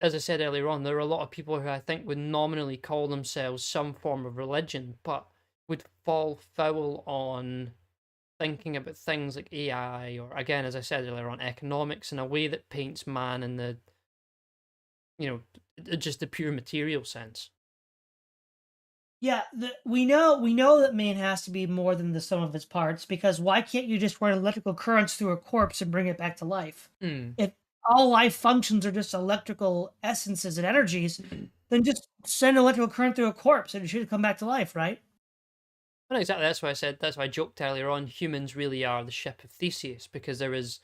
as I said earlier on, there are a lot of people who I think would nominally call themselves some form of religion, but would fall foul on thinking about things like AI or, again, as I said earlier on, economics in a way that paints man in the just the pure material sense. Yeah, we know that man has to be more than the sum of its parts, because why can't you just run electrical currents through a corpse and bring it back to life? Hmm. If all life functions are just electrical essences and energies, then just send electrical current through a corpse and it should come back to life, right? Well, exactly. That's why I joked earlier on. Humans really are the ship of Theseus, because there is,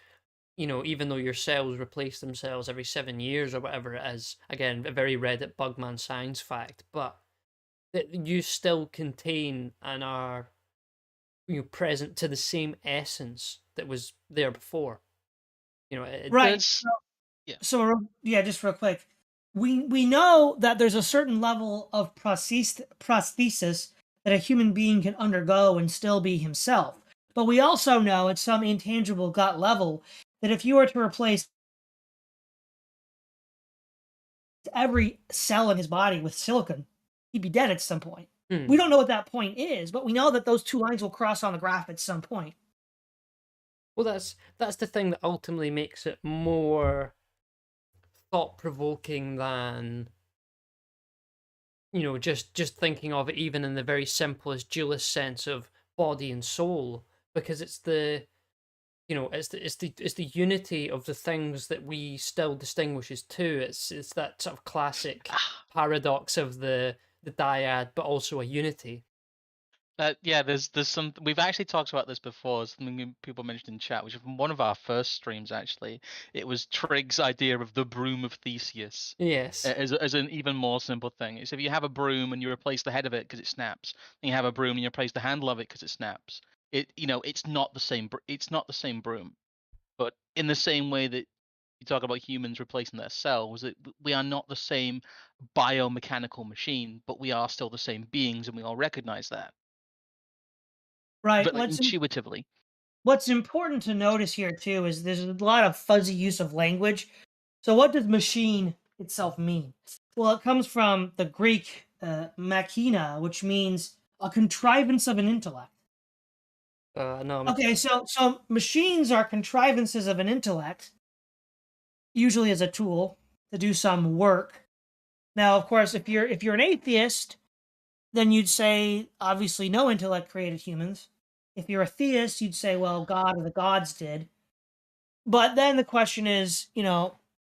even though your cells replace themselves every 7 years or whatever it is, again, a very Reddit Bugman science fact, but that you still contain and are present to the same essence that was there before. Right. There's yeah. Yeah, just real quick, we know that there's a certain level of prosthesis that a human being can undergo and still be himself. But we also know at some intangible gut level that if you were to replace every cell in his body with silicon, he'd be dead at some point. Hmm. We don't know what that point is, but we know that those two lines will cross on the graph at some point. Well, that's the thing that ultimately makes it more thought provoking than just thinking of it even in the very simplest dualist sense of body and soul, because it's the unity of the things that we still distinguish as two. It's that sort of classic paradox of the dyad, but also a unity. Yeah, there's some. We've actually talked about this before. Something people mentioned in chat, which is from one of our first streams. Actually, it was Trig's idea of the Broom of Theseus Yes. as an even more simple thing. It's if you have a broom and you replace the head of it because it snaps, and you have a broom and you replace the handle of it because it snaps. It's not the same. It's not the same broom. But in the same way that you talk about humans replacing their cells, we are not the same biomechanical machine, but we are still the same beings, and we all recognize that. Right. But like intuitively. What's important to notice here too is there's a lot of fuzzy use of language. So what does machine itself mean? Well, it comes from the Greek machina, which means a contrivance of an intellect. No. Okay, so machines are contrivances of an intellect, usually as a tool to do some work. Now, of course, if you're an atheist, then you'd say obviously no intellect created humans. If you're a theist, you'd say, well, God or the gods did. But then the question is,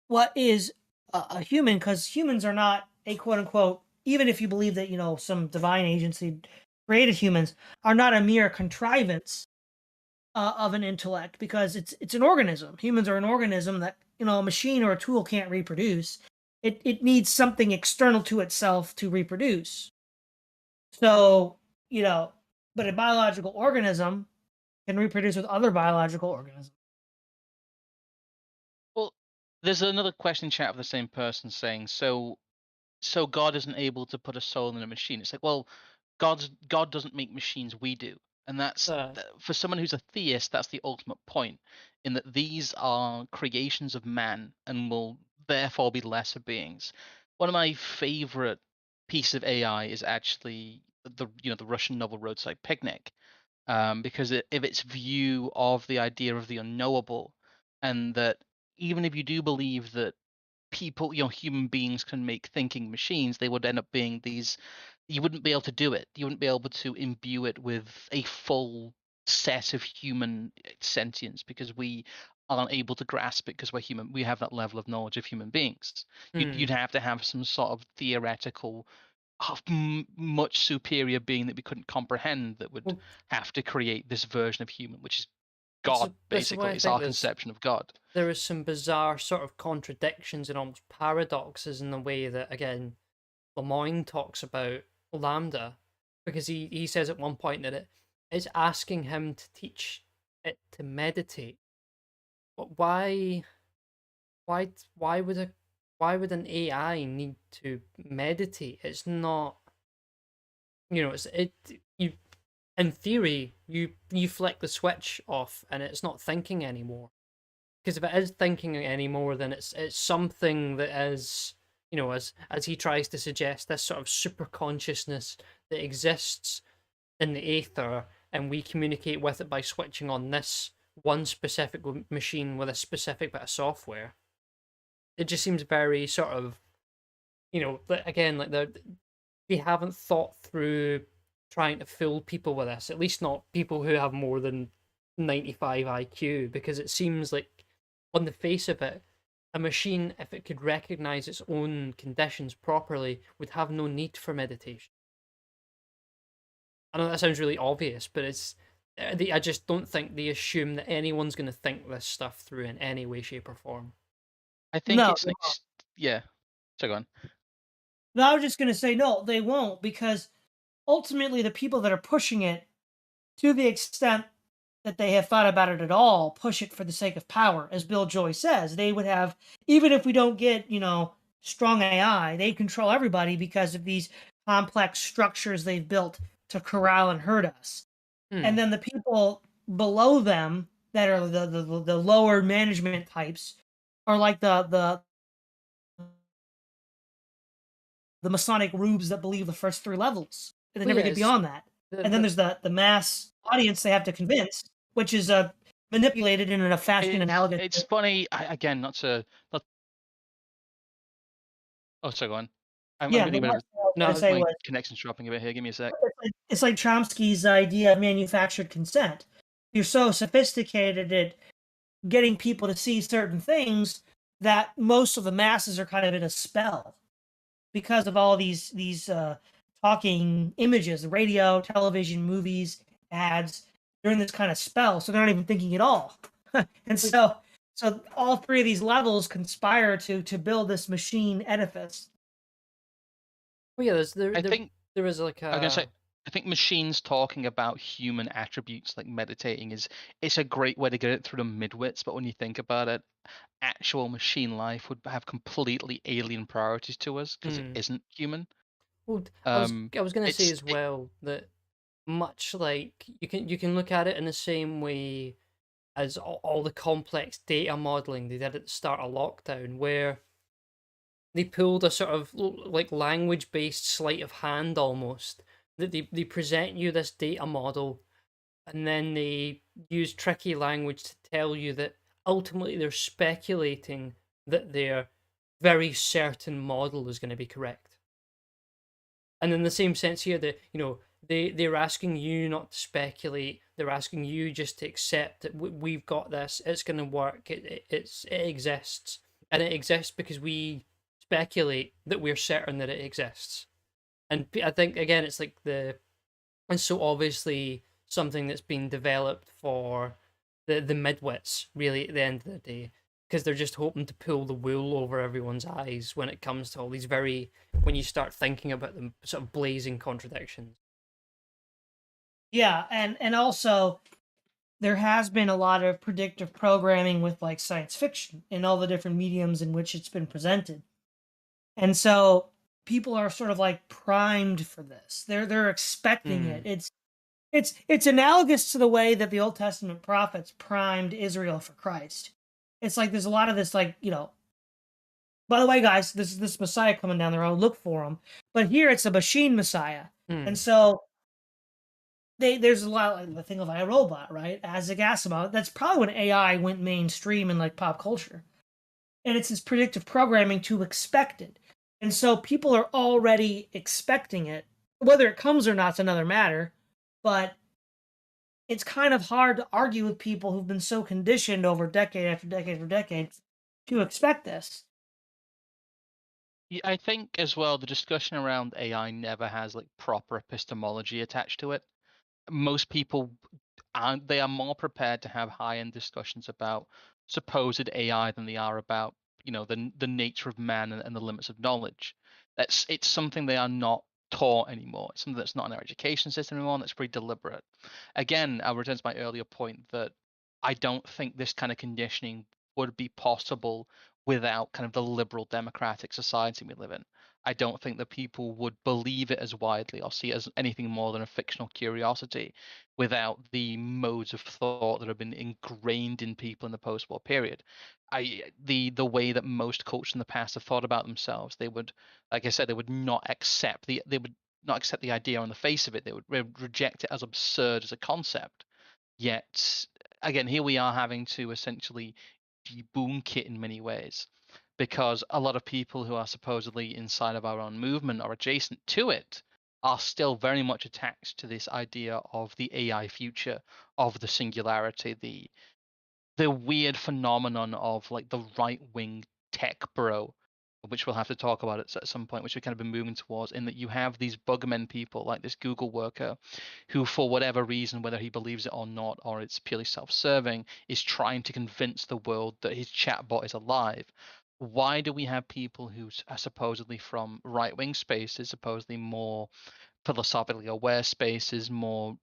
what is a human? Because humans are not a quote unquote, even if you believe that, some divine agency created humans, are not a mere contrivance of an intellect, because it's an organism. Humans are an organism that, a machine or a tool can't reproduce. It needs something external to itself to reproduce. So, but a biological organism can reproduce with other biological organisms. Well, there's another question in chat of the same person saying, so God isn't able to put a soul in a machine. It's like, well, God doesn't make machines, we do. And that's for someone who's a theist, that's the ultimate point, in that these are creations of man and will therefore be lesser beings. One of my favorite pieces of AI is actually the Russian novel Roadside Picnic. because if its view of the idea of the unknowable, and that even if you do believe that people, human beings can make thinking machines, they would end up being these. You wouldn't be able to do it. You wouldn't be able to imbue it with a full set of human sentience because we aren't able to grasp it because we're human. We have that level of knowledge of human beings. You'd have to have some sort of theoretical, much superior being that we couldn't comprehend that would Well, have to create this version of human, which is this God, is this is why basically. I It's think our conception of God. there is some bizarre sort of contradictions and almost paradoxes in the way that, again, Lemoyne talks about Lambda, because he says at one point that it is asking him to teach it to meditate. But why why would a why would an AI need to meditate? It's not, you, in theory, you flick the switch off and it's not thinking anymore. Because if it is thinking anymore, then it's something that is, as he tries to suggest, this sort of super consciousness that exists in the aether, and we communicate with it by switching on this one specific machine with a specific bit of software. It just seems very sort of, again, like they haven't thought through trying to fool people with this, at least not people who have more than 95 IQ, because it seems like, on the face of it, a machine, if it could recognize its own conditions properly, would have no need for meditation. I know that sounds really obvious, but I just don't think they assume that anyone's going to think this stuff through in any way, shape, or form. I think No, it's like, yeah. So go on. no, I was just going to say no, they won't, because ultimately the people that are pushing it, to the extent that they have thought about it at all, push it for the sake of power. As Bill Joy says, they would have, even if we don't get, strong AI, they control everybody because of these complex structures they've built to corral and hurt us. And then the people below them that are the lower management types are like the Masonic rubes that believe the first 3 levels. And they Well, never yeah, get beyond that. And then there's the mass audience they have to convince, which is manipulated in a fashion analogous. It's funny, again, not. Oh, sorry, go on. I'm Yeah, getting the a bit last of thing I was No, going to say my was connection's dropping a bit here. Give me a sec. it's like Chomsky's idea of manufactured consent. You're so sophisticated at getting people to see certain things that most of the masses are kind of in a spell because of all these talking images, radio, television, movies, ads. They're in this kind of spell, so they're not even thinking at all. And so all 3 of these levels conspire to build this machine edifice. well, yeah, I think there is like I'm gonna say, a I think machines talking about human attributes like meditating it's a great way to get it through the midwits, but when you think about it, actual machine life would have completely alien priorities to us because it isn't human. well, I was going to say It's as well that, much like, you can look at it in the same way as all the complex data modeling they did at the start of lockdown, where they pulled a sort of like language based sleight of hand almost, that they present you this data model, and then they use tricky language to tell you that ultimately they're speculating that their very certain model is going to be correct. And in the same sense here, that, they're asking you not to speculate. They're asking you just to accept that we've got this. It's going to work. It exists, and it exists because we speculate that we're certain that it exists. And I think, again, it's like it's so obviously something that's been developed for the midwits, really, at the end of the day, because they're just hoping to pull the wool over everyone's eyes when it comes to all these when you start thinking about them, sort of blazing contradictions. Yeah, and also there has been a lot of predictive programming with like science fiction in all the different mediums in which it's been presented. And so people are sort of like primed for this. They're expecting it. It's analogous to the way that the Old Testament prophets primed Israel for Christ. It's like there's a lot of this, like, by the way, guys, this Messiah coming down the road, look for him. But here it's a machine Messiah. And so there's a lot like the thing of iRobot, right? Isaac Asimov. That's probably when AI went mainstream in like pop culture, and it's this predictive programming to expect it, and so people are already expecting it. Whether it comes or not's another matter, but it's kind of hard to argue with people who've been so conditioned over decade after decade after decade to expect this. Yeah, I think as well the discussion around AI never has like proper epistemology attached to it. Most people aren't, they are more prepared to have high-end discussions about supposed AI than they are about, the nature of man and the limits of knowledge. It's something they are not taught anymore. It's something that's not in our education system anymore, and that's very deliberate. Again, I'll return to my earlier point that I don't think this kind of conditioning would be possible without kind of the liberal democratic society we live in. I don't think that people would believe it as widely or see it as anything more than a fictional curiosity without the modes of thought that have been ingrained in people in the post-war period. The way that most cultures in the past have thought about themselves, they would, like I said, they would not accept the idea on the face of it. They would reject it as absurd as a concept. Yet again, here we are having to essentially debunk it in many ways because a lot of people who are supposedly inside of our own movement or adjacent to it are still very much attached to this idea of the AI future, of the singularity, the weird phenomenon of like the right wing tech bro, which we'll have to talk about at some point, which we've kind of been moving towards, in that you have these bugmen people like this Google worker who, for whatever reason, whether he believes it or not, or it's purely self serving, is trying to convince the world that his chatbot is alive. Why do we have people who are supposedly from right wing spaces, supposedly more philosophically aware spaces, more,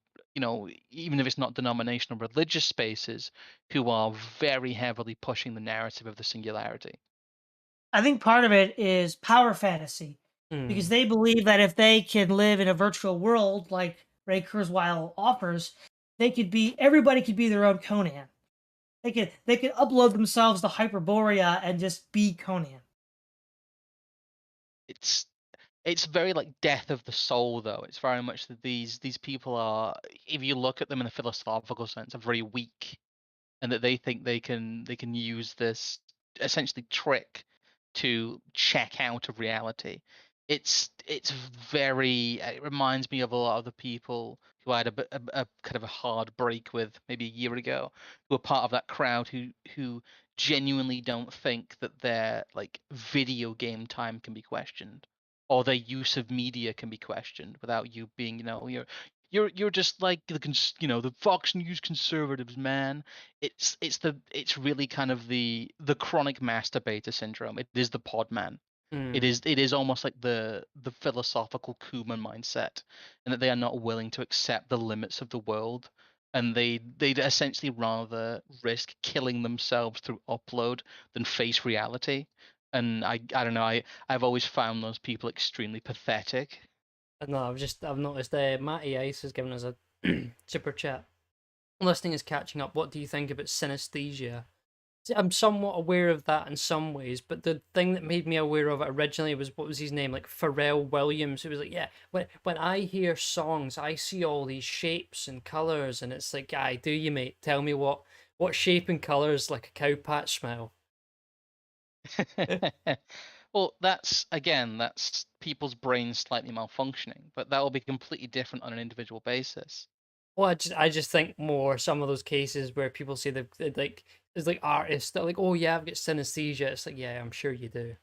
even if it's not denominational religious spaces, who are very heavily pushing the narrative of the singularity? I think part of it is power fantasy because Hmm. they believe that if they can live in a virtual world like Ray Kurzweil offers, everybody could be their own Conan. They could upload themselves to Hyperborea and just be Conan. It's it's very like death of the soul, though. It's very much that these people are, if you look at them in a philosophical sense, are very weak, and that they think they can use this essentially trick to check out of reality. It's very, it reminds me of a lot of the people who I had a kind of a hard break with maybe a year ago, who are part of that crowd who genuinely don't think that their like video game time can be questioned or their use of media can be questioned without you being, you're just like the Fox News conservatives, man. It's really kind of the chronic masturbator syndrome. It is the pod man. It Hmm. is almost like the philosophical Kuhlman mindset, and that they are not willing to accept the limits of the world, and they'd essentially rather risk killing themselves through upload than face reality. And I don't know, I've always found those people extremely pathetic. No, I've noticed Matty Ice has given us a super chat. Listening is catching up. What do you think about synesthesia? See, I'm somewhat aware of that in some ways, but the thing that made me aware of it originally was, what was his name? Like Pharrell Williams. It was like, yeah, when I hear songs, I see all these shapes and colors, and it's like, aye, do you, mate? Tell me what shape and colors like a cow patch smell. Well, that's people's brains slightly malfunctioning, but that will be completely different on an individual basis. Well, I just think more some of those cases where people say they've like, there's like artists that are like, oh yeah, I've got synesthesia. It's like, yeah, I'm sure you do.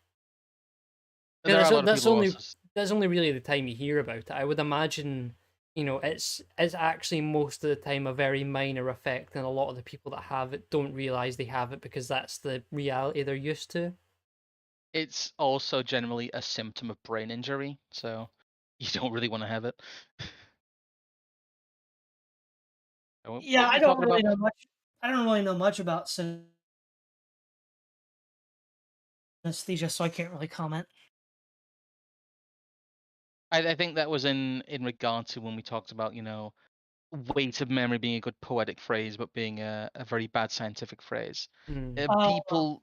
But Yeah, there are a lot of that's people who only also that's only really the time you hear about it. I would imagine, it's actually most of the time a very minor effect, and a lot of the people that have it don't realize they have it because that's the reality they're used to. it's also generally a symptom of brain injury, so you don't really want to have it. Yeah, What were I you don't talking really about? know much. I don't really know much about synesthesia, so I can't really comment. I think that was in regard to when we talked about, weight of memory being a good poetic phrase, but being a very bad scientific phrase. Hmm.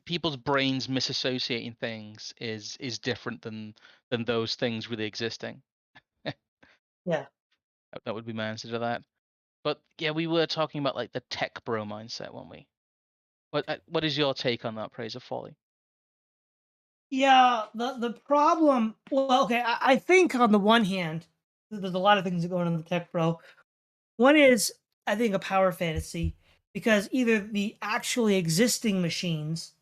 People's brains misassociating things is different than those things really existing. Yeah. That would be my answer to that. But yeah, we were talking about like the tech bro mindset, weren't we? What is your take on that praise of folly? Yeah, the problem. Well, okay, I think on the one hand, there's a lot of things that go on in the tech pro. One is, I think, a power fantasy because either the actually existing machines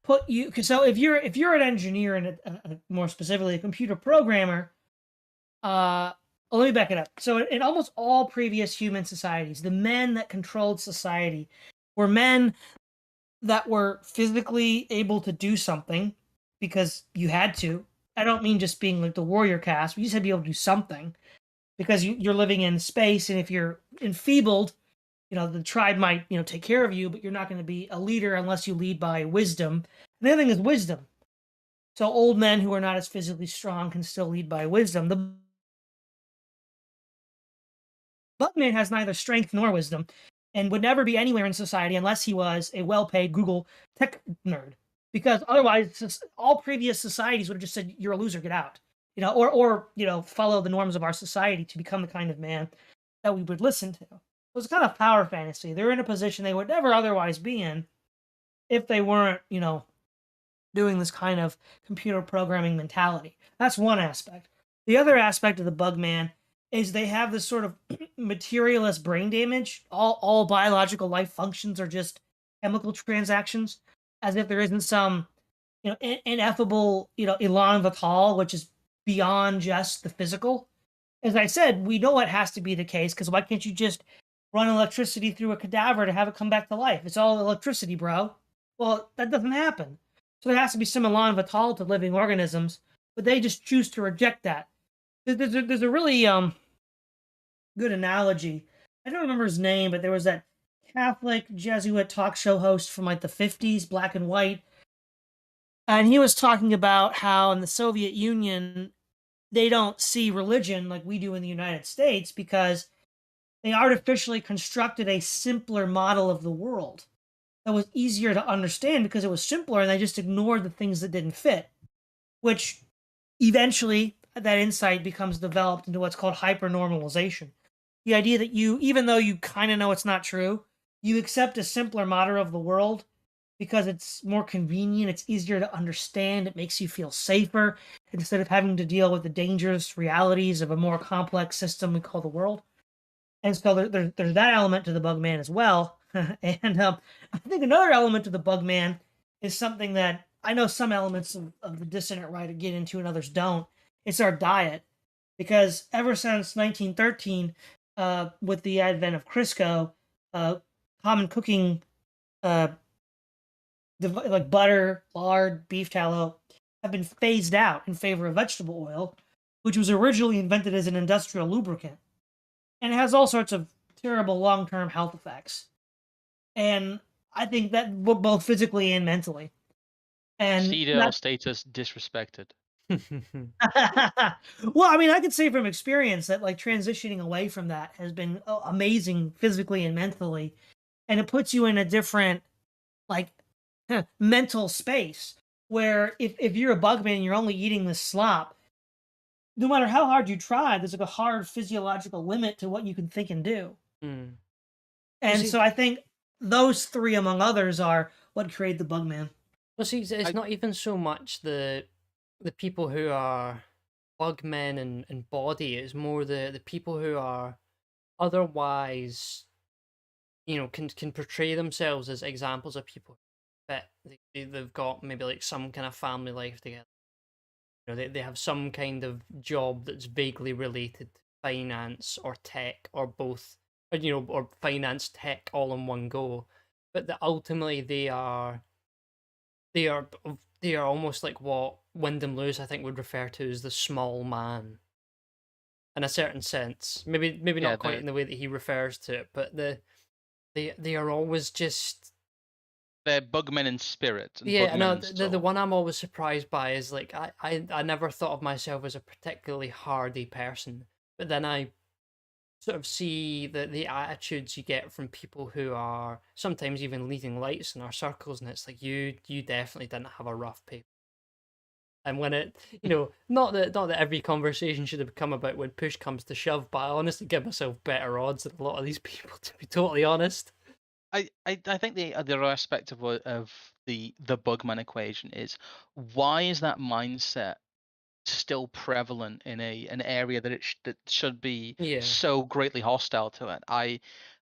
put you. So if you're an engineer and more specifically a computer programmer, uh, let me back it up. So in almost all previous human societies, the men that controlled society were men that were physically able to do something because you had to. I don't mean just being like the warrior caste, but you just had to be able to do something because you're living in space, and if you're enfeebled, the tribe might take care of you, but you're not going to be a leader unless you lead by wisdom. And the other thing is wisdom. So old men who are not as physically strong can still lead by wisdom. The Buckman has neither strength nor wisdom and would never be anywhere in society unless he was a well-paid Google tech nerd. Because otherwise, all previous societies would have just said, "You're a loser, get out," or follow the norms of our society to become the kind of man that we would listen to. It was kind of power fantasy. They're in a position they would never otherwise be in if they weren't, doing this kind of computer programming mentality. That's one aspect. The other aspect of the Bugman is they have this sort of materialist brain damage. All biological life functions are just chemical transactions, as if there isn't some ineffable elan vital, which is beyond just the physical. As I said, we know it has to be the case because why can't you just run electricity through a cadaver to have it come back to life? It's all electricity, bro. Well, that doesn't happen. So there has to be some elan vital to living organisms, but they just choose to reject that. There's a really good analogy. I don't remember his name, but there was that Catholic Jesuit talk show host from like the 50s, black and white. And he was talking about how in the Soviet Union, they don't see religion like we do in the United States because they artificially constructed a simpler model of the world that was easier to understand because it was simpler, and they just ignored the things that didn't fit, which eventually that insight becomes developed into what's called hypernormalization. The idea that you, even though you kind of know it's not true, you accept a simpler model of the world because it's more convenient, it's easier to understand, it makes you feel safer instead of having to deal with the dangerous realities of a more complex system we call the world. And so there's that element to the Bugman as well. And I think another element to the Bugman is something that I know some elements of the dissident right get into and others don't. It's our diet. Because ever since 1913, with the advent of Crisco, common cooking, like butter, lard, beef tallow, have been phased out in favor of vegetable oil, which was originally invented as an industrial lubricant. And it has all sorts of terrible long-term health effects. And I think that both physically and mentally. And CDL status disrespected. well, I mean, I can say from experience that like transitioning away from that has been amazing physically and mentally, and it puts you in a different like mental space where if you're a Bugman and you're only eating this slop, no matter how hard you try, there's like a hard physiological limit to what you can think and do. Mm. And so I think those three, among others, are what create the Bugman. Well, see, it's not even so much the people who are Bugmen and body. It's more the people who are otherwise, can portray themselves as examples of people that they've got maybe like some kind of family life together. They have some kind of job that's vaguely related to finance or tech or both, or finance tech all in one go. But that ultimately they are almost like what Wyndham Lewis I think would refer to as the small man. In a certain sense, maybe not quite in the way that he refers to it, but they are always just they're Bugmen in spirit. And yeah, no, Bugmen the one I'm always surprised by is like I never thought of myself as a particularly hardy person, but then I sort of see the attitudes you get from people who are sometimes even leading lights in our circles, and it's like you definitely didn't have a rough paper. And when it, not that every conversation should have become about when push comes to shove, but I honestly give myself better odds than a lot of these people, to be totally honest. I think the other aspect of the Bugman equation is, why is that mindset still prevalent in an area that that should be Yeah, so greatly hostile to it? I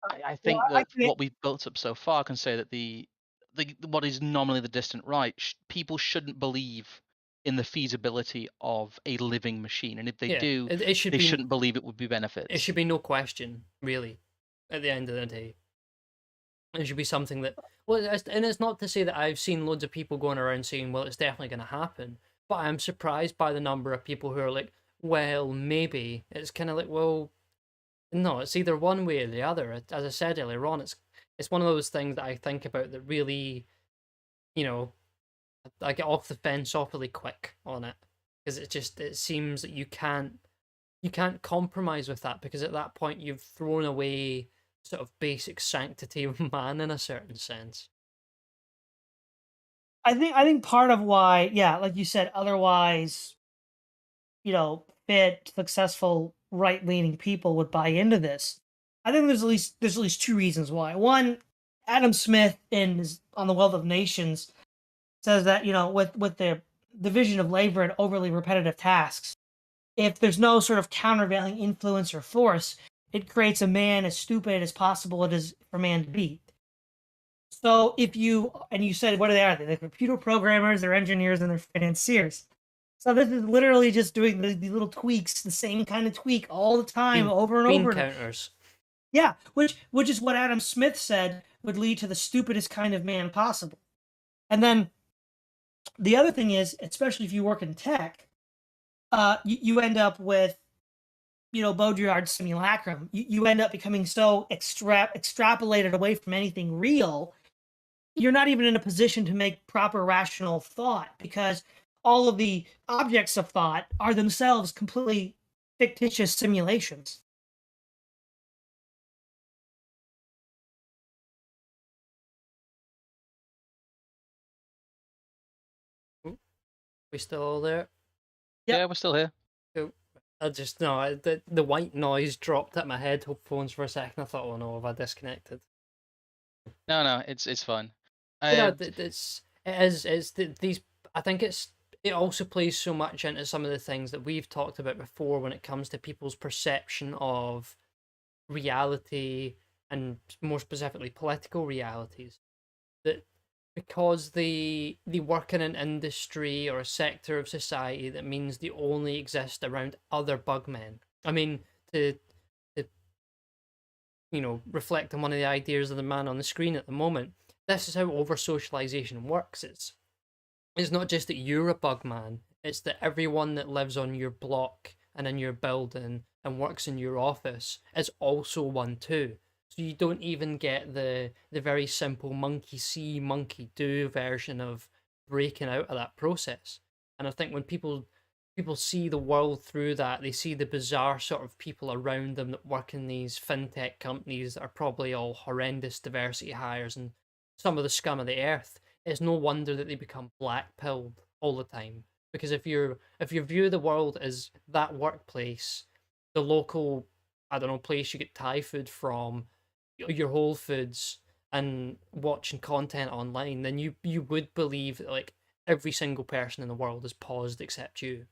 Well, think I that can what we've built up so far can say that the what is nominally the distant right, people shouldn't believe in the feasibility of a living machine, and if they yeah. do, It should they be shouldn't believe it would be it benefits. should be no question, really. At the end of the day, it should be something that, well, and it's not to say that I've seen loads of people going around saying, well, it's definitely going to happen, but I'm surprised by the number of people who are like, well, maybe. It's kind of like, well, no, it's either one way or the other. As I said earlier on, it's one of those things that I think about that really, you know, I get off the fence awfully quick on it, because it seems that you can't compromise with that, because at that point you've thrown away sort of basic sanctity of man in a certain sense. I think part of why, yeah, like you said, otherwise, fit, successful, right-leaning people would buy into this. I think there's at least two reasons why. One, Adam Smith on the Wealth of Nations says that with the division of labor and overly repetitive tasks, if there's no sort of countervailing influence or force, it creates a man as stupid as possible it is for man to be. So you said, what are they? They're computer programmers, they're engineers, and they're financiers. So this is literally just doing the little tweaks, the same kind of tweak all the time, Bean, over and bean over. counters. Yeah, which is what Adam Smith said would lead to the stupidest kind of man possible. And then the other thing is, especially if you work in tech, you end up with Baudrillard's simulacrum. You end up becoming so extrapolated away from anything real, you're not even in a position to make proper rational thought, because all of the objects of thought are themselves completely fictitious simulations. We still all there? Yep. Yeah, we're still here. Cool. I just no, the white noise dropped at my headphones for a second. I thought, oh no, have I disconnected? No, it's fine. These. I think it also plays so much into some of the things that we've talked about before when it comes to people's perception of reality, and more specifically political realities, that because they work in an industry or a sector of society that means they only exist around other bugmen. I mean, to reflect on one of the ideas of the man on the screen at the moment, this is how over socialization works. It's not just that you're a bugman, it's that everyone that lives on your block and in your building and works in your office is also one too. So you don't even get the very simple monkey see, monkey do version of breaking out of that process. And I think when people see the world through that, they see the bizarre sort of people around them that work in these fintech companies that are probably all horrendous diversity hires and some of the scum of the earth. It's no wonder that they become black pilled all the time. Because if you view the world as that workplace, the local, I don't know, place you get Thai food from, your Whole Foods, and watching content online, then you would believe that like every single person in the world is paused except you.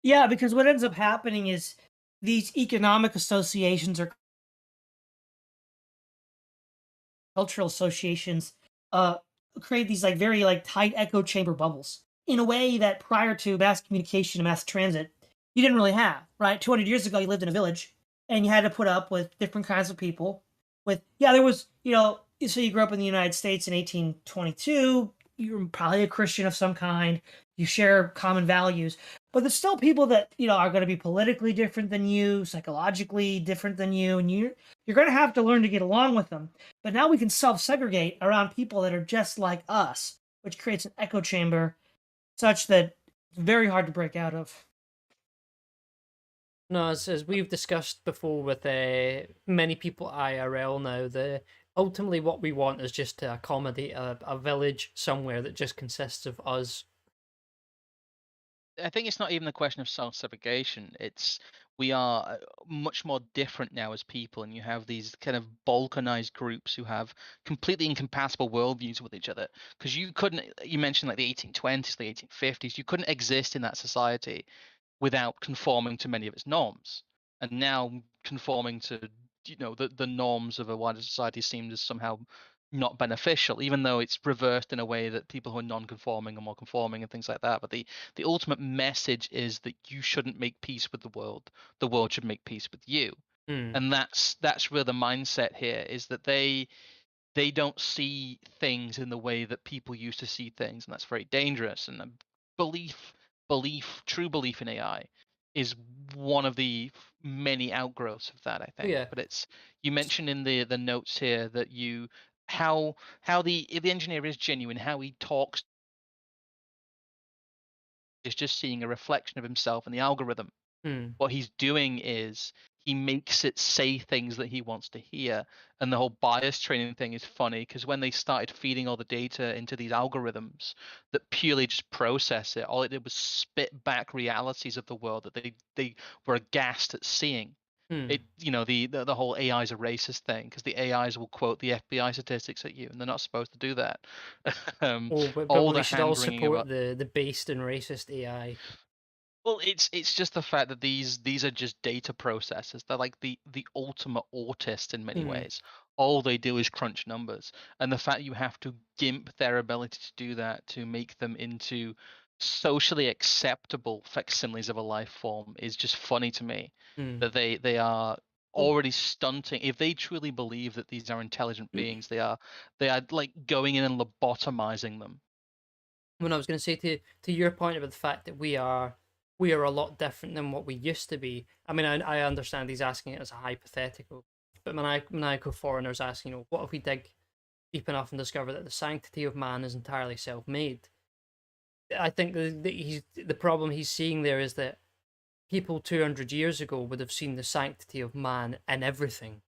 Yeah, because what ends up happening is these economic associations or cultural associations uh, create these like very like tight echo chamber bubbles in a way that prior to mass communication and mass transit you didn't really have. Right, 200 years ago you lived in a village and you had to put up with different kinds of people. There was so you grew up in the United States in 1822. You're probably a Christian of some kind. You share common values, but there's still people that are going to be politically different than you, psychologically different than you, and you're going to have to learn to get along with them. But now we can self-segregate around people that are just like us, which creates an echo chamber such that it's very hard to break out of. No, as we've discussed before with many people IRL now, ultimately what we want is just to accommodate a village somewhere that just consists of us I think it's not even a question of self-segregation. It's we are much more different now as people, and you have these kind of balkanized groups who have completely incompatible worldviews with each other. Because you couldn't, you mentioned like the 1820s, the 1850s, you couldn't exist in that society without conforming to many of its norms. And now conforming to the norms of a wider society seems somehow not beneficial, even though it's reversed in a way that people who are non-conforming are more conforming and things like that. But the ultimate message is that you shouldn't make peace with the world should make peace with you. Hmm. And that's where the mindset here is, that they don't see things in the way that people used to see things, and that's very dangerous. And belief, true belief in AI is one of the many outgrowths of that, I Oh think. yeah. But it's, you mentioned in the notes here that how the engineer is genuine, how he talks is just seeing a reflection of himself in the algorithm. Hmm. What he's doing is he makes it say things that he wants to hear. And the whole bias training thing is funny, because when they started feeding all the data into these algorithms that purely just process it, all it did was spit back realities of the world that they were aghast at seeing. Hmm. It, the whole AI is a racist thing, because the AIs will quote the FBI statistics at you, and they're not supposed to do that. Oh, but All we the should all hand wringing support about. the based and racist AI. Well, it's just the fact that these are just data processors. They're like the ultimate autist in many Hmm. ways. All they do is crunch numbers, and the fact you have to gimp their ability to do that to make them into socially acceptable facsimiles of a life form is just funny to me. Hmm. That they are Well, already stunting. If they truly believe that these are intelligent beings, they are like going in and lobotomizing them. when I was going to say to your point about the fact that we are a lot different than what we used to be. I mean, I understand he's asking it as a hypothetical, but maniacal foreigner's asking, what if we dig deep enough and discover that the sanctity of man is entirely self-made? I think the problem he's seeing there is that people 200 years ago would have seen the sanctity of man in everything.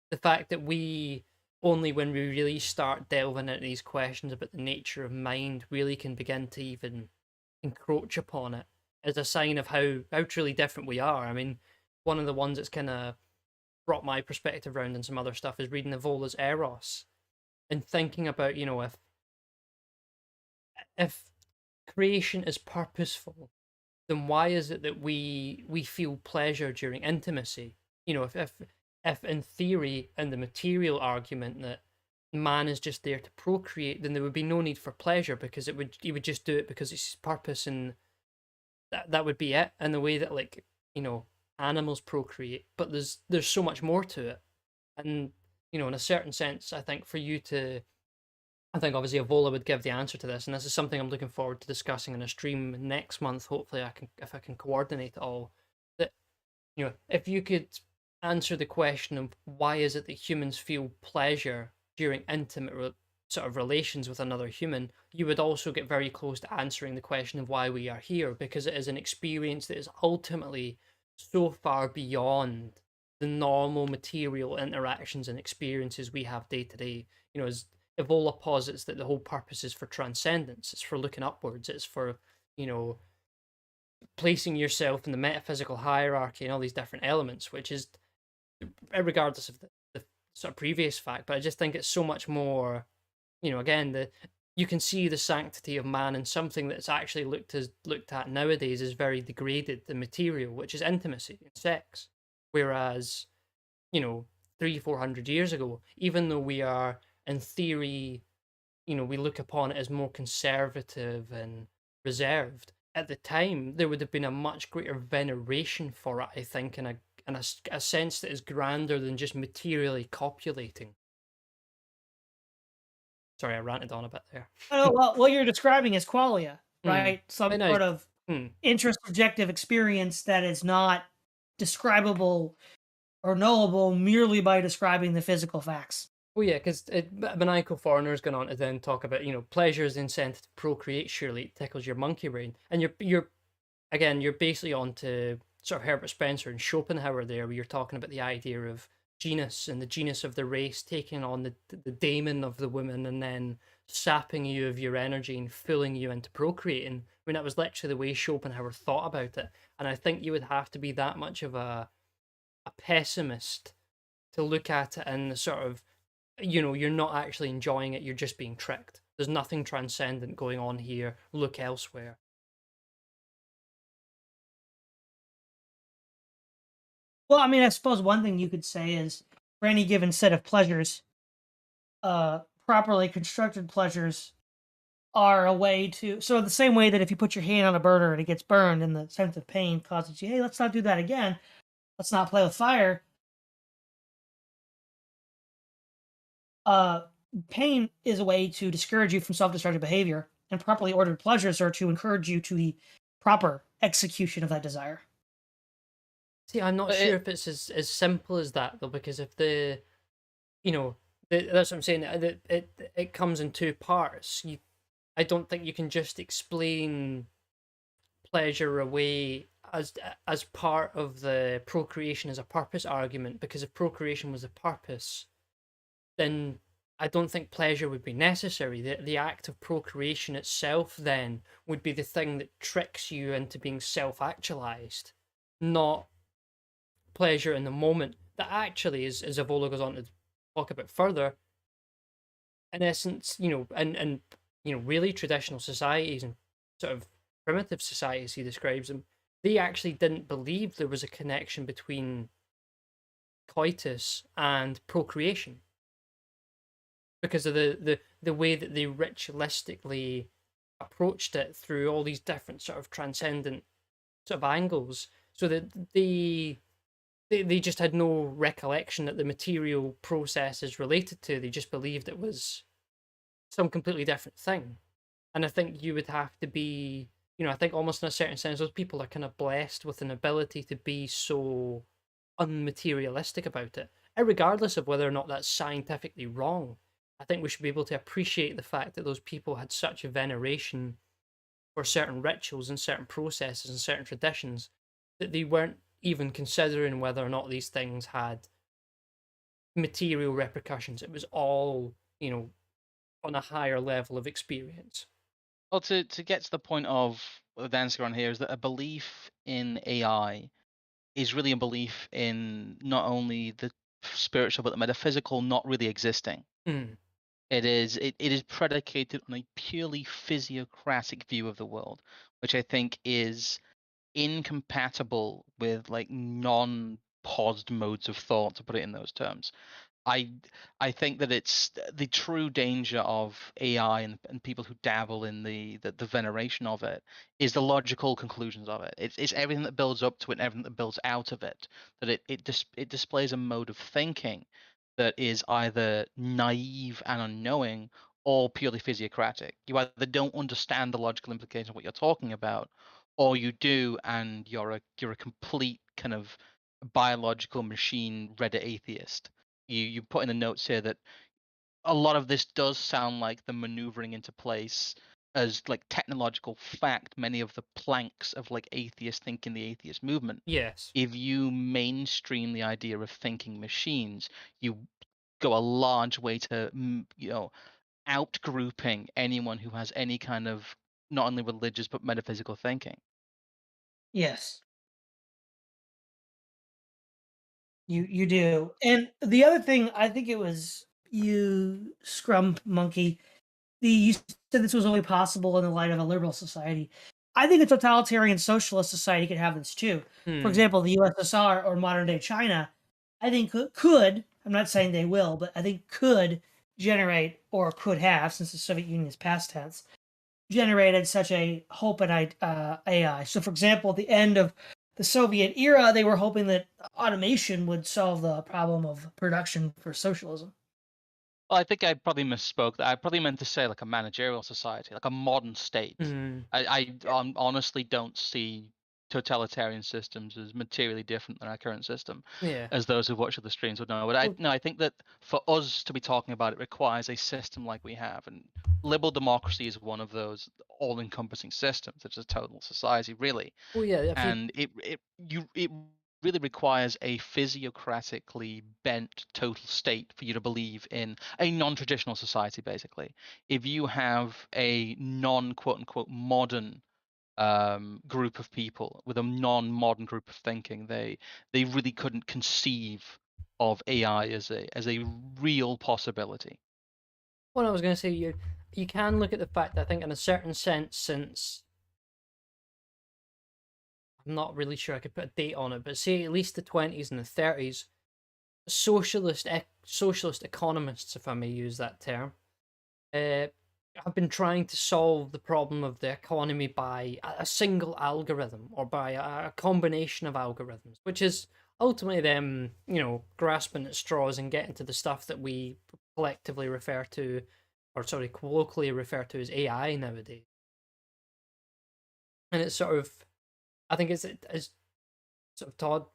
The fact that we only when we really start delving into these questions about the nature of mind really can begin to even encroach upon it is a sign of how truly different we are. I mean, one of the ones that's kind of brought my perspective around and some other stuff is reading Evola's Eros and thinking about, if creation is purposeful, then why is it that we feel pleasure during intimacy? If in theory, in the material argument that man is just there to procreate, then there would be no need for pleasure, because he would just do it because it's his purpose, and that would be it. And the way that, like, animals procreate, but there's so much more to it. And in a certain sense, I think obviously Evola would give the answer to this, and this is something I'm looking forward to discussing in a stream next month. Hopefully, if I can coordinate it all. That if you could answer the question of why is it that humans feel pleasure during intimate sort of relations with another human, you would also get very close to answering the question of why we are here, because it is an experience that is ultimately so far beyond the normal material interactions and experiences we have day to day. As Evola posits that the whole purpose is for transcendence, it's for looking upwards, it's for, placing yourself in the metaphysical hierarchy and all these different elements, which is regardless of the sort of previous fact. But I just think it's so much more, again, you can see the sanctity of man in something that's actually looked at nowadays as very degraded and material, which is intimacy and sex. Whereas, 300-400 years ago, even though we are in theory, we look upon it as more conservative and reserved, at the time there would have been a much greater veneration for it, I think, in a sense that is grander than just materially copulating. Sorry, I ranted on a bit there. Oh, well, what you're describing is qualia, Hmm. right? Some I know. sort of introsubjective experience that is not describable or knowable merely by describing the physical facts. Well, yeah, because maniacal foreigner's gone on to then talk about, pleasure is the incentive to procreate. Surely it tickles your monkey brain, and you're basically on to sort of Herbert Spencer and Schopenhauer there, where you're talking about the idea of genus and the genus of the race taking on the daemon of the woman, and then sapping you of your energy and fooling you into procreating. I mean, that was literally the way Schopenhauer thought about it. And I think you would have to be that much of a pessimist to look at it in the sort of, you're not actually enjoying it, you're just being tricked. There's nothing transcendent going on here. Look elsewhere. Well, I mean, I suppose one thing you could say is for any given set of pleasures, properly constructed pleasures are a way to. So, the same way that if you put your hand on a burner and it gets burned and the sense of pain causes you, hey, let's not do that again. Let's not play with fire. Pain is a way to discourage you from self destructive behavior, and properly ordered pleasures are to encourage you to the proper execution of that desire. See, I'm not But sure if it's as simple as that though, because if that's what I'm saying. It comes in two parts. I don't think you can just explain pleasure away as part of the procreation as a purpose argument, because if procreation was a purpose, then I don't think pleasure would be necessary. The act of procreation itself then would be the thing that tricks you into being self-actualized, not pleasure in the moment. That actually, as Avola goes on to talk about further, in essence, and really traditional societies and sort of primitive societies, he describes them, they actually didn't believe there was a connection between coitus and procreation because of the way that they ritualistically approached it through all these different sort of transcendent sort of angles, so that they just had no recollection that the material process is related to. They just believed it was some completely different thing. And I think you would have to be, I think almost in a certain sense, those people are kind of blessed with an ability to be so unmaterialistic about it. And regardless of whether or not that's scientifically wrong, I think we should be able to appreciate the fact that those people had such a veneration for certain rituals and certain processes and certain traditions that they weren't even considering whether or not these things had material repercussions. It was all, on a higher level of experience. Well, to get to the point of the answer on here is that a belief in AI is really a belief in not only the spiritual but the metaphysical not really existing. Mm. It is predicated on a purely physiocratic view of the world, which I think is incompatible with like non-posed modes of thought, to put it in those terms. I I think that it's the true danger of AI and people who dabble in the veneration of it is the logical conclusions of it. It's everything that builds up to it and everything that builds out of it. That it displays a mode of thinking that is either naive and unknowing or purely physiocratic. You either don't understand the logical implications of what you're talking about, or you do and you're a complete kind of biological machine Reddit atheist. You put in the notes here that a lot of this does sound like the maneuvering into place as like technological fact. Many of the planks of like atheist thinking, the atheist movement, Yes. if you mainstream the idea of thinking machines, you go a large way to outgrouping anyone who has any kind of not only religious but metaphysical thinking. Yes, you do. And the other thing, I think it was you, Scrum Monkey. You said this was only possible in the light of a liberal society. I think a totalitarian socialist society could have this too. For Hmm. example, the USSR or modern day China, I think could. I'm not saying they will, but I think could generate or could have, since the Soviet Union is past tense, generated such a hope in AI. So, for example, at the end of the Soviet era, they were hoping that automation would solve the problem of production for socialism. Well, I think I probably misspoke. I probably meant to say like a managerial society, like a modern state. Hmm. I honestly don't see totalitarian systems as materially different than our current system, Yeah. as those who watch the streams would know. But Well, I think that for us to be talking about it requires a system like we have, and liberal democracy is one of those all-encompassing systems. It's a total society, really, yeah. If you and it really requires a physiocratically bent total state for you to believe in a non-traditional society, basically. If you have a non-quote-unquote modern group of people with a non-modern group of thinking, they really couldn't conceive of AI as a real possibility. Well, I was going to say you can look at the fact that I think in a certain sense, since I'm not really sure I could put a date on it, but say at least the 20s and the 30s, socialist economists, if I may use that term, have been trying to solve the problem of the economy by a single algorithm or by a combination of algorithms, which is ultimately them, grasping at straws and getting to the stuff that we collectively refer to, or sorry, colloquially refer to as AI nowadays. And it's sort of, I think it's as sort of Todd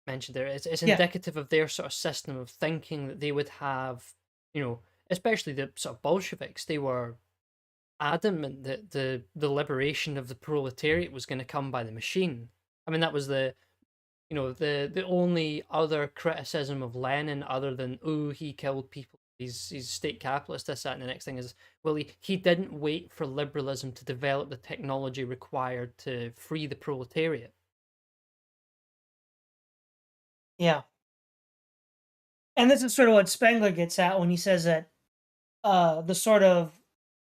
mentioned there, it's Yeah. indicative of their sort of system of thinking that they would have, especially the sort of Bolsheviks. They were adamant that the liberation of the proletariat was going to come by the machine. I mean, that was the only other criticism of Lenin, other than he killed people, he's state capitalist, this, that, and the next thing is, well, he didn't wait for liberalism to develop the technology required to free the proletariat. Yeah. And this is sort of what Spengler gets at when he says that the sort of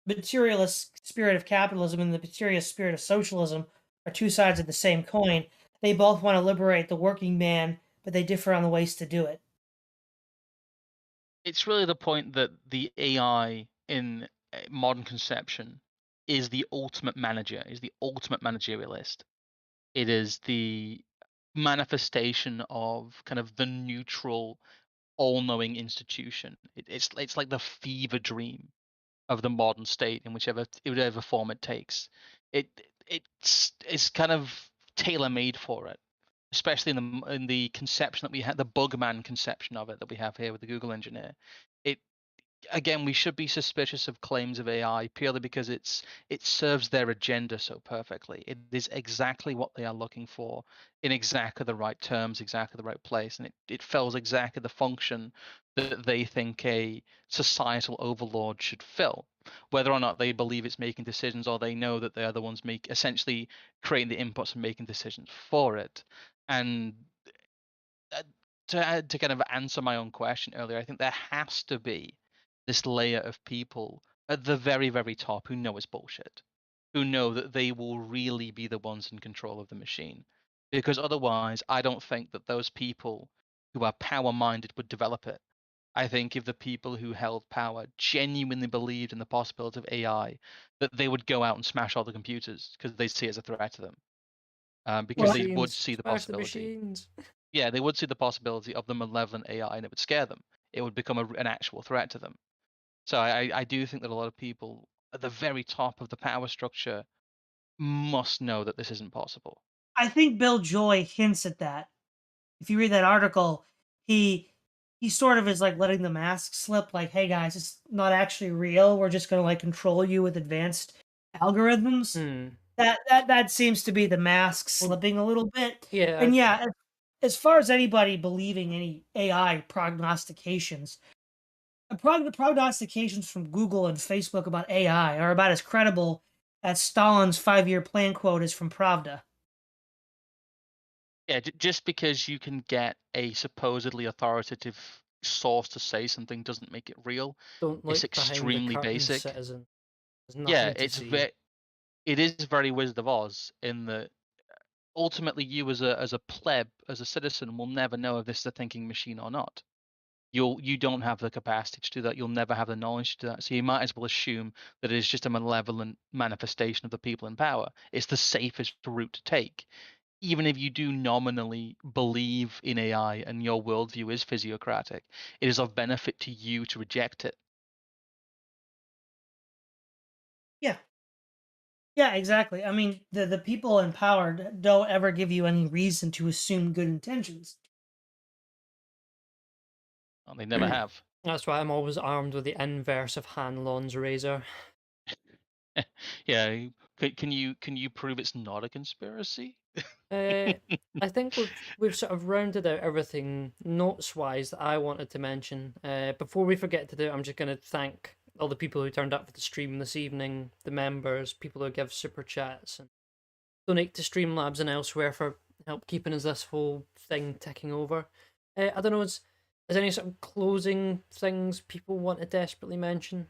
materialist spirit of capitalism and the materialist spirit of socialism are two sides of the same coin. They both want to liberate the working man, but they differ on the ways to do it. It's really the point that the AI in modern conception is the ultimate manager, is the ultimate managerialist. It is the manifestation of kind of the neutral, all-knowing institution. It's like the fever dream of the modern state in whatever form it takes. It's kind of tailor-made for it, especially in the conception that we had, the bugman conception of it that we have here with the Google engineer. It Again, we should be suspicious of claims of AI purely because it serves their agenda so perfectly. It is exactly what they are looking for in exactly the right terms, exactly the right place, and it fills exactly the function that they think a societal overlord should fill. Whether or not they believe it's making decisions or they know that they are the ones essentially creating the inputs and making decisions for it. And uh, to kind of answer my own question earlier, I think there has to be this layer of people at the very, very top who know it's bullshit, who know that they will really be the ones in control of the machine. Because otherwise, I don't think that those people who are power minded would develop it. I think if the people who held power genuinely believed in the possibility of AI, that they would go out and smash all the computers because they see it as a threat to them. Because Well, they would Machines, see the smash the possibility. machines. Yeah, they would see the possibility of the malevolent AI, and it would scare them. It would become an actual threat to them. So I do think that a lot of people at the very top of the power structure must know that this isn't possible. I think Bill Joy hints at that. If you read that article, he he sort of is like letting the mask slip, like, "Hey guys, it's not actually real. We're just gonna like control you with advanced algorithms." Hmm. That seems to be the mask Well, slipping a little bit. yeah, And yeah, as far as anybody believing any AI prognostications, the prognostications from Google and Facebook about AI are about as credible as Stalin's 5-year plan quote is from Pravda. Yeah, just because you can get a supposedly authoritative source to say something doesn't make it real. don't It's look behind the extremely curtain, basic. citizen. There's Yeah, nothing to see. it is very Wizard of Oz in that ultimately you as a pleb, as a citizen, will never know if this is a thinking machine or not. You don't have the capacity to do that. You'll never have the knowledge to do that. So you might as well assume that it is just a malevolent manifestation of the people in power. It's the safest route to take. Even if you do nominally believe in AI and your worldview is physiocratic, it is of benefit to you to reject it. Yeah. Yeah, exactly. I mean, the people in power don't ever give you any reason to assume good intentions. And they never have. That's why I'm always armed with the inverse of Han Lon's razor. Yeah. Can you prove it's not a conspiracy? I think we've sort of rounded out everything notes wise that I wanted to mention. Before we forget to do it, I'm just going to thank all the people who turned up for the stream this evening, the members, people who give super chats and donate to Streamlabs and elsewhere for help keeping us this whole thing ticking over. I don't know, is any sort of closing things people want to desperately mention?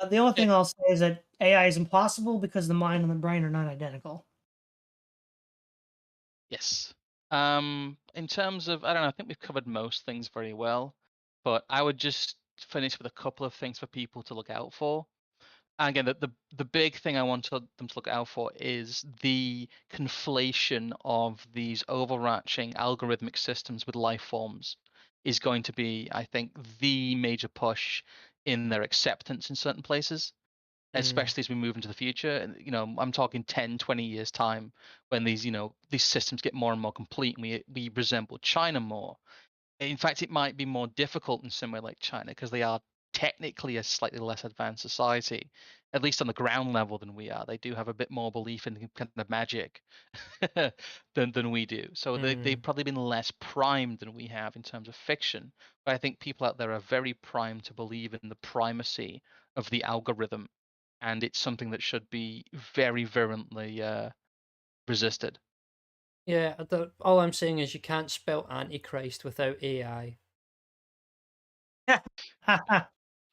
The only thing I'll say is that AI is impossible because the mind and the brain are not identical. Yes. In terms of, I don't know, I think we've covered most things very well, but I would just finish with a couple of things for people to look out for. And again, the big thing I want them to look out for is the conflation of these overarching algorithmic systems with life forms is going to be, I think, the major push in their acceptance in certain places, especially as we move into the future. And I'm talking 10, 20 years time, when these systems get more and more complete, and we resemble China more. In fact, it might be more difficult in somewhere like China because they are technically a slightly less advanced society, at least on the ground level than we are. They do have a bit more belief in kind of magic than we do. So they've probably been less primed than we have in terms of fiction. But I think people out there are very primed to believe in the primacy of the algorithm, and it's something that should be very virulently resisted. Yeah, all I'm saying is you can't spell Antichrist without AI.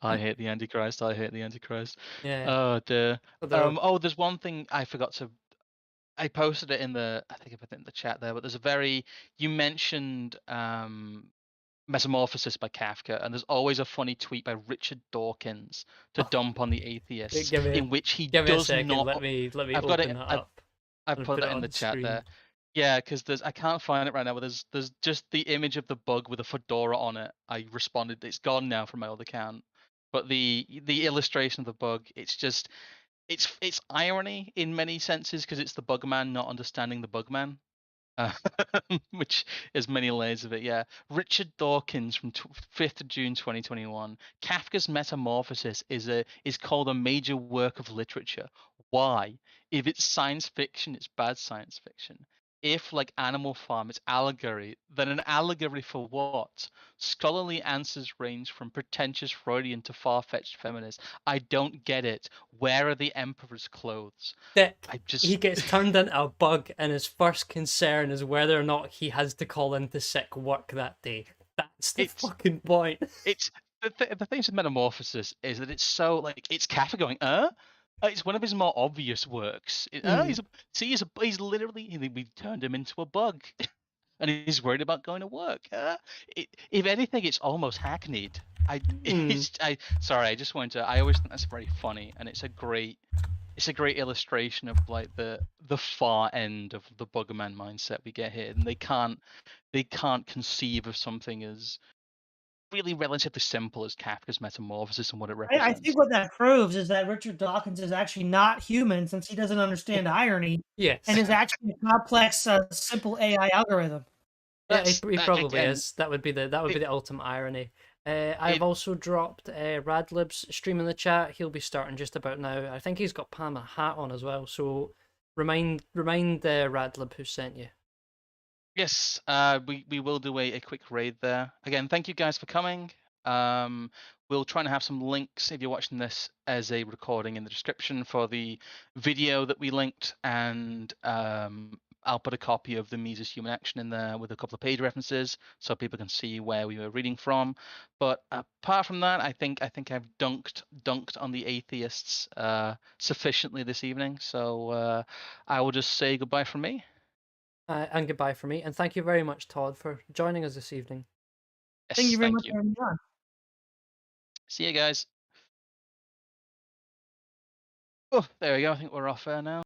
I hate the Antichrist. I hate the Antichrist. Yeah. Oh dear. So There's one thing I forgot to. I posted it in the. I think I put it in the chat there. But there's a very. You mentioned Metamorphosis by Kafka, and there's always a funny tweet by Richard Dawkins to dump on the atheists, give me in which he give me a does second. not. Let me I've got open it. that I've up I and put put it that in on the the chat screen. there. Yeah, because I can't find it right now, but there's just the image of the bug with a fedora on it. I responded, it's gone now from my old account. But the illustration of the bug, it's just it's irony in many senses because it's the bugman not understanding the bugman. Uh, which is many layers of it. Yeah, Richard Dawkins from 5th of June 2021. Kafka's Metamorphosis is called a major work of literature. Why? If it's science fiction, it's bad science fiction. If, like Animal Farm, it's allegory, then an allegory for what? Scholarly answers range from pretentious Freudian to far-fetched feminist. I don't get it. Where are the emperor's clothes? That I he just gets turned into a bug, and his first concern is whether or not he has to call into sick work that day. That's the fucking point. It's the thing with Metamorphosis is that it's so like it's Kafka going, it's one of his more obvious works. He's literally we turned him into a bug, and he's worried about going to work. If anything, it's almost hackneyed. Sorry, I just wanted to. I always think that's very funny, and it's a great illustration of like the far end of the bugman mindset we get here, and they can't conceive of something as really relatively simple as Kafka's Metamorphosis and what it I represents. think what that proves is that Richard Dawkins is actually not human, since he doesn't understand irony Yes. and is actually a complex, simple AI algorithm. Yeah, he probably again, is. That would be the ultimate irony. I've also dropped Radlib's stream in the chat. He'll be starting just about now. I think he's got Panama hat on as well. So remind Radlib who sent you. Yes, we will do a quick raid there. Again, thank you guys for coming. We'll try and have some links if you're watching this as a recording in the description for the video that we linked, and I'll put a copy of the Mises Human Action in there with a couple of page references so people can see where we were reading from. But apart from that, I think I've dunked on the atheists sufficiently this evening. So I will just say goodbye from me. And goodbye for me. And thank you very much, Todd, for joining us this evening. Yes, Thank you very much for having me on. See you guys. Oh, there we go. I think we're off air now.